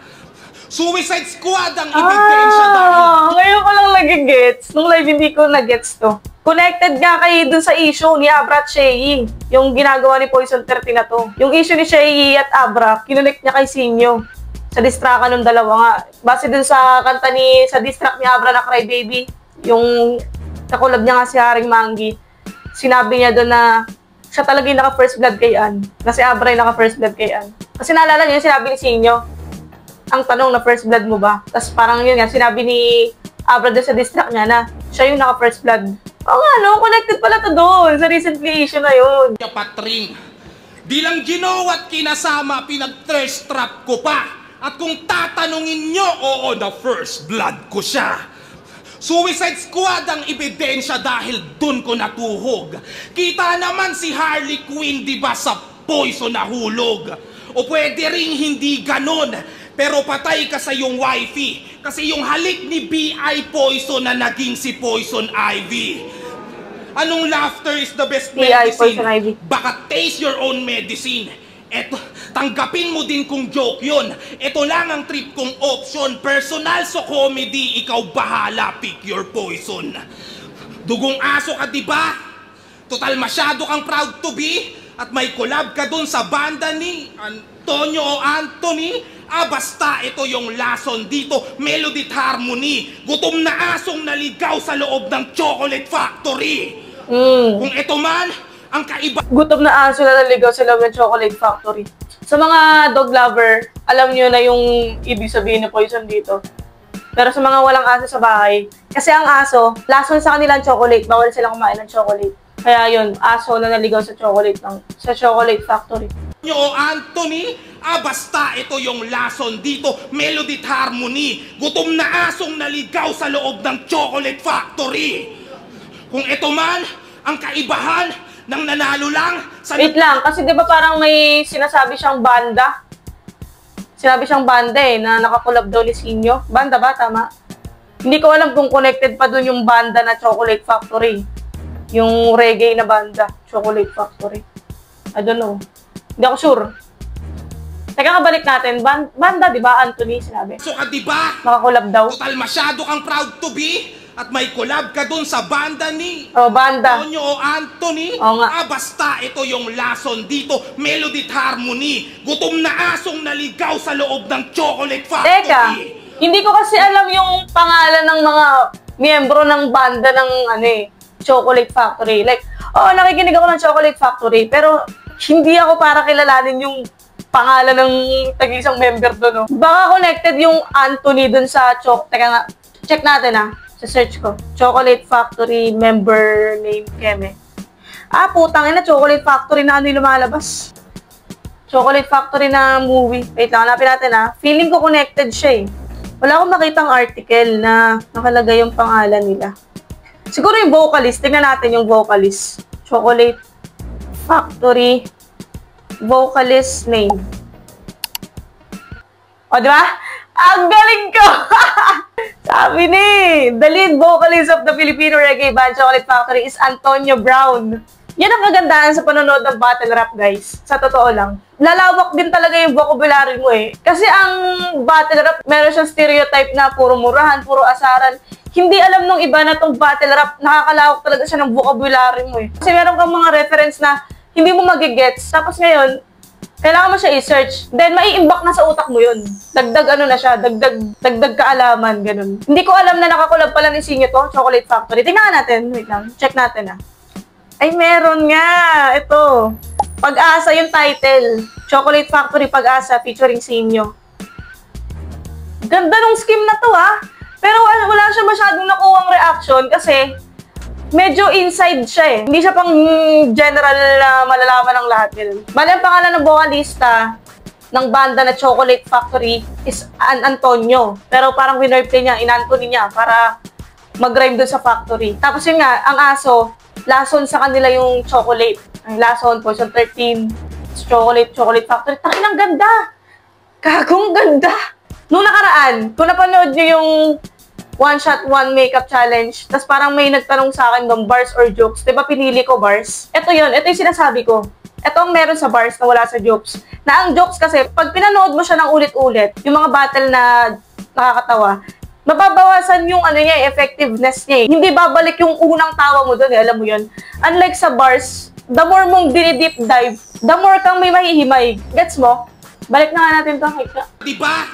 D: Suicide Squad ang ebidensya dahil...
A: Ngayon ko lang nag-gets. Nung live hindi ko nag-gets to. Connected nga kayo dun sa issue ni Abra at Shei. Yung ginagawa ni Poison 30 na to. Yung issue ni Shei at Abra, kinonect niya kay Sinyo. Sa distrackan ng dalawa nga. Base dun sa kanta sa distract ni Abra na Cry Baby. Yung kakulab niya nga si Haring Mangi. Sinabi niya dun na siya talaga yung naka-first blood kay Ann. Kasi Abra yung naka-first blood kay Ann. Kasi naalala niyo yung sinabi ni Sinyo. Ang tanong na first blood mo ba? Tapos parang yun nga, sinabi ni Abra doon sa distract niya na siya yung naka-first blood. Oo nga, no? Connected pala to doon sa recently issue na yun.
D: Patring, di lang ginawa at kinasama, pinag-thirst trap ko pa. At kung tatanungin nyo, oo, na first blood ko siya. Suicide Squad ang ebidensya dahil dun ko natuhog. Kita naman si Harley Quinn, di ba, sa Poison na hulog. O pwede ring hindi ganon. Pero patay ka sa iyong wifey. Kasi yung halik ni B.I. Poison na naging si Poison Ivy. Anong laughter is the best medicine?
A: Poison Ivy.
D: Baka taste your own medicine. Eto, tanggapin mo din kung joke yun. Ito lang ang trip kong option. Personal so comedy, ikaw bahala, pick your poison. Dugong aso ka, diba? Total masyado kang proud to be. At may collab ka dun sa banda ni Antonio o Anthony. Basta ito yung lason dito, melody at harmony. Gutom na asong naligaw sa loob ng Chocolate Factory. Kung ito man, ang kaiba...
A: Gutom na aso na naligaw sa loob ng Chocolate Factory. Sa mga dog lover, alam nyo na yung ibig sabihin ng Poison dito. Pero sa mga walang aso sa bahay, kasi ang aso, lason sa kanilang chocolate, bawal silang kumain ng chocolate. Kaya yun, aso na naligaw sa chocolate sa Chocolate Factory.
D: O Anthony, basta ito yung lason dito, melody at harmony. Gutom na asong naligaw sa loob ng Chocolate Factory. Kung ito man, ang kaibahan ng nanalo lang sa...
A: Wait lang, kasi di ba parang may sinasabi siyang banda? Sinabi siyang banda na nakakulab daw ni Sinyo. Banda ba? Tama? Hindi ko alam kung connected pa dun yung banda na Chocolate Factory. Yung reggae na banda, Chocolate Factory. I don't know. Hindi ako sure. Teka, kabalik natin. Banda, di ba? Anthony, sinabi.
D: So ka, di ba?
A: Nakakulab daw.
D: Total masyado kang proud to be. At may collab ka dun sa banda ni...
A: banda.
D: Antonio o Anthony.
A: Oo nga.
D: Basta ito yung lason dito, melody at harmony. Gutom na asong naligaw sa loob ng Chocolate Factory.
A: Teka, hindi ko kasi alam yung pangalan ng mga miyembro ng banda ng Chocolate Factory. Like, nakikinig ako ng Chocolate Factory, pero hindi ako para kilalanin yung pangalan ng tag-isang member doon. Baka connected yung Anthony doon sa Teka nga, check natin sa search ko. Chocolate Factory member name Keme. Putang ina, Chocolate Factory na yung lumalabas. Chocolate Factory na movie. Wait lang, hanapin natin Feeling ko connected siya Wala akong makitang article na nakalagay yung pangalan nila. Siguro yung vocalist. Tingnan natin yung vocalist. Chocolate Factory vocalist name. Di ba? Ang galing ko! Sabi ni, the lead vocalist of the Filipino reggae band Chocolate Factory is Antonio Brown. Yan ang kagandahan sa panonood ng battle rap, guys. Sa totoo lang. Lalawak din talaga yung vocabulary mo Kasi ang battle rap, meron siyang stereotype na puro murahan, puro asaran. Hindi alam nung iba na tong battle rap, nakakalawak talaga siya ng vocabulary mo Kasi meron kang mga reference na hindi mo magigets. Tapos ngayon, kailangan mo siya i-search. Then, mai-imbak na sa utak mo yun. Dagdag na siya. Dagdag kaalaman. Ganun. Hindi ko alam na nakakulab pala ni Sinyo to, Chocolate Factory. Tingnan natin. Wait lang. Check natin Ay, meron nga. Ito. Pag-asa yung title. Chocolate Factory Pag-asa featuring Sinyo. Ganda nung scheme na to Pero wala siya masyadong nakuhang reaction kasi medyo inside siya Hindi siya pang general na malalaman ng lahat nila. Bale, ang pangalan ng vocalista ng banda na Chocolate Factory is Antonio. Pero parang winreplay niya, in-Anthony niya para mag-rhyme dun sa factory. Tapos yun nga, ang aso, lason sa kanila yung chocolate. Ang lason, Poison 13, Chocolate Factory. Takin, ang ganda! Kagong ganda! Nung nakaraan, kung napanood nyo yung one shot, one makeup challenge. Tapos parang may nagtanong sa akin ng bars or jokes. Diba pinili ko bars? Ito yun. Ito yung sinasabi ko. Ito ang meron sa bars na wala sa jokes. Na ang jokes kasi, pag pinanood mo siya ng ulit-ulit, yung mga battle na nakakatawa, mababawasan yung ano niya, effectiveness niya eh. Hindi babalik yung unang tawa mo doon eh, alam mo yun. Unlike sa bars, the more mong dini-deep dive, the more kang may mahihimay. Gets mo? Balik na nga natin to.
D: Diba?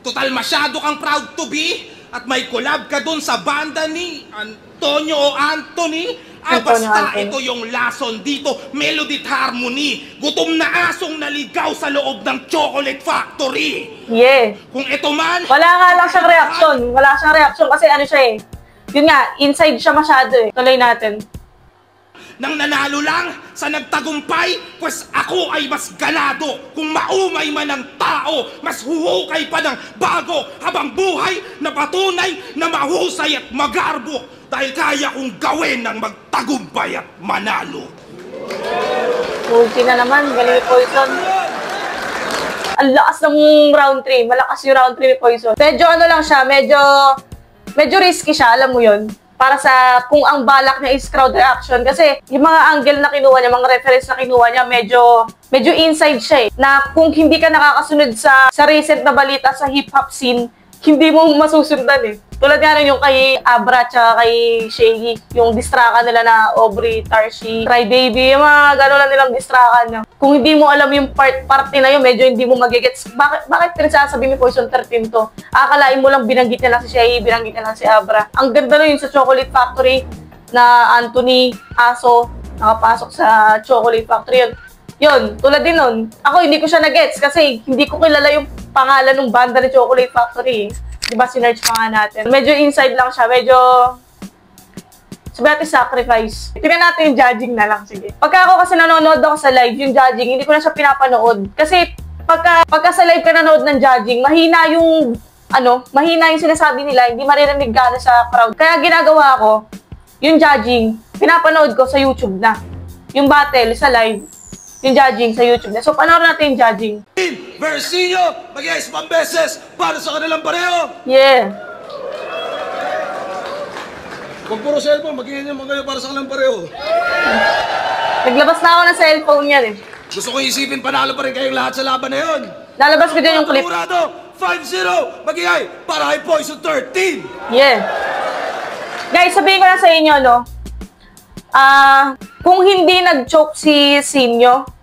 D: Total masyado kang proud to be at may collab ka dun sa banda ni Antonio o Anthony. Basta ito yung lason dito, melody at harmony. Gutom na asong naligaw sa loob ng Chocolate Factory.
A: Yeah.
D: Kung ito man...
A: Wala nga lang siyang reaction. Wala siyang reaction kasi ano siya eh. Yun nga, inside siya masyado eh. Tuloy natin.
D: Nang nanalo lang sa nagtagumpay, pues ako ay mas ganado. Kung maumay man ang tao, mas huhukay pa ng bago. Habang buhay na patunay na mahusay at magarbo. Dahil kaya kong gawin ng magtagumpay at manalo.
A: Okay na naman, galing ni Poison. Ang lakas ng round 3. Malakas yung round 3 ni Poison. Medyo ano lang siya, medyo risky siya, alam mo yun. Para sa kung ang balak niya is crowd reaction. Kasi yung mga angle na kinuha niya, mga reference na kinuha niya, medyo inside siya eh. Na kung hindi ka nakakasunod sa recent na balita sa hip-hop scene, hindi mo masusundan eh. Tulad nga yung kay Abra tsaka kay Shaggy, yung distraka nila na Aubrey, Tarshi, Cry Baby, yung mga gano'n lang nilang distraka niya. Kung hindi mo alam yung party na yun, medyo hindi mo magigets. Bakit pinagsasabi mo Poison 13 to? Akalain mo lang binanggit niya lang si Shaggy, binanggit niya lang si Abra. Ang ganda nun yun sa Chocolate Factory na Anthony, Aso, nakapasok sa Chocolate Factory yun. Yun, tulad din nun. Ako hindi ko siya na-gets kasi hindi ko kilala yung pangalan ng banda ni Chocolate Factory. Diba, sinerch pa nga natin. Medyo inside lang siya, medyo... Sabi natin sacrifice. Tingnan natin yung judging na lang, sige. Pagka ako kasi nanonood ako sa live, yung judging, hindi ko na siya pinapanood. Kasi pagka sa live ka nanood ng judging, mahina yung sinasabi nila, hindi maririnig gano'n sa crowd. Kaya ginagawa ko, yung judging, pinapanood ko sa YouTube na. Yung battle sa live, yung judging sa YouTube na. So, panoorin natin yung judging.
B: Versinho, mag-iayos pang beses para sa kanilang pareho.
A: Yeah.
B: Huwag puro cellphone, mag-iayos naman kayo para sa kanilang pareho.
A: Naglabas na ako ng cellphone yan eh.
B: Gusto ko isipin, panalo pa rin kayong lahat sa laban na yun.
A: Lalabas ko dyan yung clip.
B: Sigurado, 5-0, mag-iay para kay Poison 13.
A: Yeah. Guys, sabihin ko na sa inyo, no? Kung hindi nag-choke si Sinyo,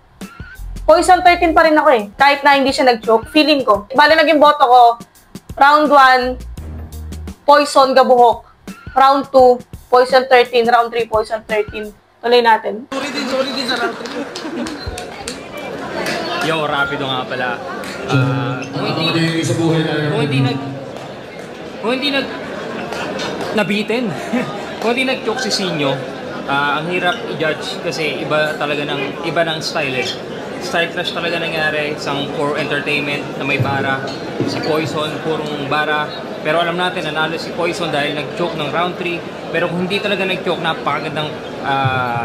A: Poison 13 pa rin ako eh. Kahit na hindi siya nag-choke, feeling ko. Bale, naging boto ko, round 1, Poison Gabuhok. Round 2, Poison 13. Round 3, Poison 13. Tuloy natin.
B: Sorry din sa round 3.
E: Yo, rapido nga pala. Kung hindi nabitin. Kung hindi nag-choke si Sinyo, ang hirap i-judge kasi iba ng style eh. Style clash talaga nangyari, isang pure entertainment na may bara. Si Poison, purong bara. Pero alam natin, nanalo si Poison dahil nag-choke ng round 3. Pero kung hindi talaga nag-choke, napakagandang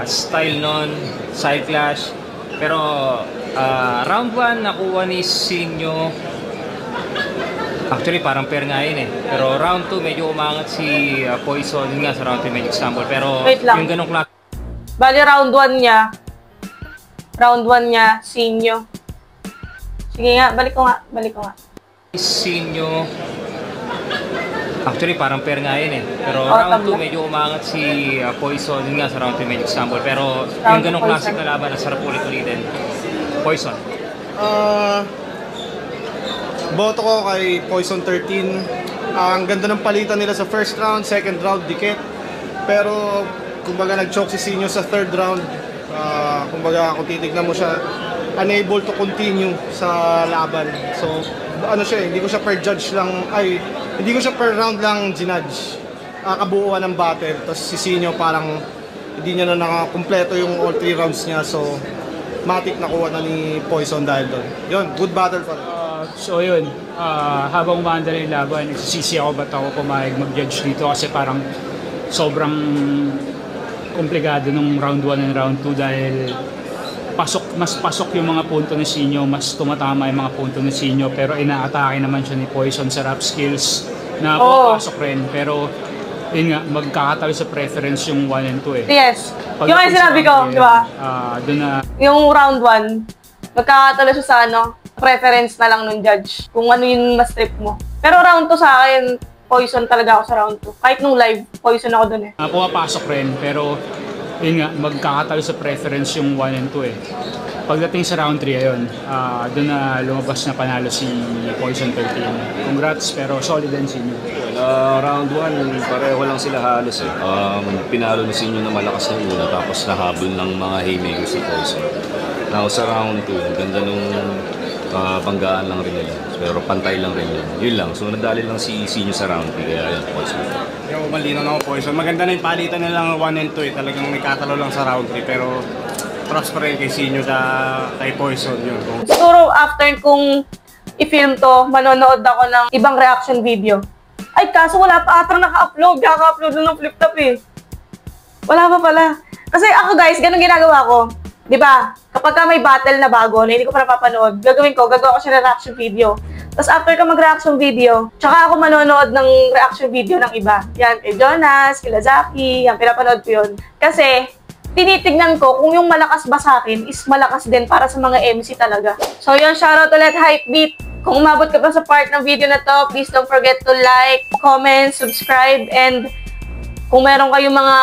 E: style nun, style clash. Pero round 1, nakuha ni Sinyo. Actually, parang pair nga yun eh. Pero round 2, medyo umangat si Poison. Yun nga sa round 3, medyo example. Pero yung ganong clash.
A: Bali, round 1 niya, Sinyo. Sige nga, balik ko nga.
E: Sinyo. Actually, parang pair nga yun eh. Pero round 2, medyo umangat si Poison. Yun nga sa round 3, medyo example. Pero yung ganong classic na laban, nasarap ulit-ulitin. Poison.
F: Boto ko kay Poison 13. Ang ganda ng palitan nila sa first round, second round, dikit. Pero, kumbaga nag-choke si Sinyo sa third round. Kumbaga, kung titignan mo siya, unable to continue sa laban. So, ano siya eh, hindi ko siya per judge lang, hindi ko siya per round lang ginudge. Kabuuan ng battle. Tapos si Sinyo parang hindi niya na nakakumpleto yung all 3 rounds niya. So, matik nakuha na ni Poison dahil doon. Yun, good battle pa rin.
G: So yun, habang umanda na yung laban, nagsisisi ako ba't ako pumayag mag-judge dito kasi parang sobrang komplikado nung round 1 and round 2 dahil mas pasok yung mga punto ni Sinyo, mas tumatama yung mga punto ni Sinyo, pero inaatake naman siya ni Poison sa rap skills na papasok rin. Pero yun nga, magkakatabi sa preference yung 1 and 2 eh.
A: Yes. Yung ay sinabi ko, di ba?
G: Doon na...
A: Yung round 1, magkakatalo siya sa preference na lang ng judge. Kung ano yung mas trip mo. Pero round 2 sa akin, poison talaga ako sa round 2. Kahit nung live, poison ako dun eh.
G: Pumapasok rin, pero yun nga, magkakatalo sa preference yung 1 and 2 eh. Pagdating sa round 3, ayun, doon na lumabas na panalo si Poison 13. Congrats, pero solid din si inyo.
H: Round 1, pareho lang sila halos eh. Pinalo ni Sinyo na malakas ng una, tapos nahabol ng mga haymakers si Poison. Now sa round 2, ganda nung banggaan lang rin nila. Pero pantay lang rin yun. Yun lang. So nadali lang si Sinyo sa round 3, kaya yun, Poison.
F: Yung malinaw na ako, Poison. Maganda na yung palitan nilang 1 and 2 eh. Talagang may katalo lang sa round 3, pero trust pa rin kay Sinyo kay Poison yun.
A: Siguro after kung i-film to, manonood ako ng ibang reaction video. Ay, kaso wala pa atang naka-upload. Kaka-upload ng flip-top eh. Wala pa pala. Kasi ako guys, ganun ginagawa ko. Diba? Kapag ka may battle na bago na hindi ko pa napapanood, gagawa ko siya ng reaction video. Tapos after ka mag-reaction video, tsaka ako manonood ng reaction video ng iba. Yan, kay Jonas, kay Lazaki, yan, pinapanood ko yun. Kasi, tinitignan ko kung yung malakas ba sa akin is malakas din para sa mga MC talaga. So yun, shoutout ulit Hypebeat. Kung umabot ka pa sa part ng video na to, please don't forget to like, comment, subscribe, and kung meron kayong mga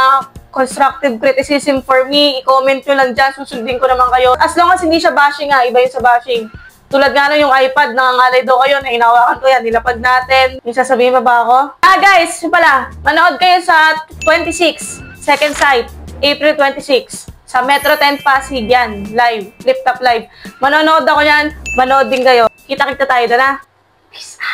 A: constructive criticism for me, i-comment nyo lang dyan, susundin ko naman kayo. As long as hindi siya bashing nga, iba yun sa bashing. Tulad nga nun yung iPad, nangangalay daw kayo, na hinawakan ko yan, nilapad natin. Yung sasabihin pa ba ako? Guys, yun pala, manood kayo sa 26, second sight, April 26. Sa Metro 10 Pasig yan, live, flip-top live. Manonood ako yan, manood din kayo. Kita-kita tayo na. Peace out.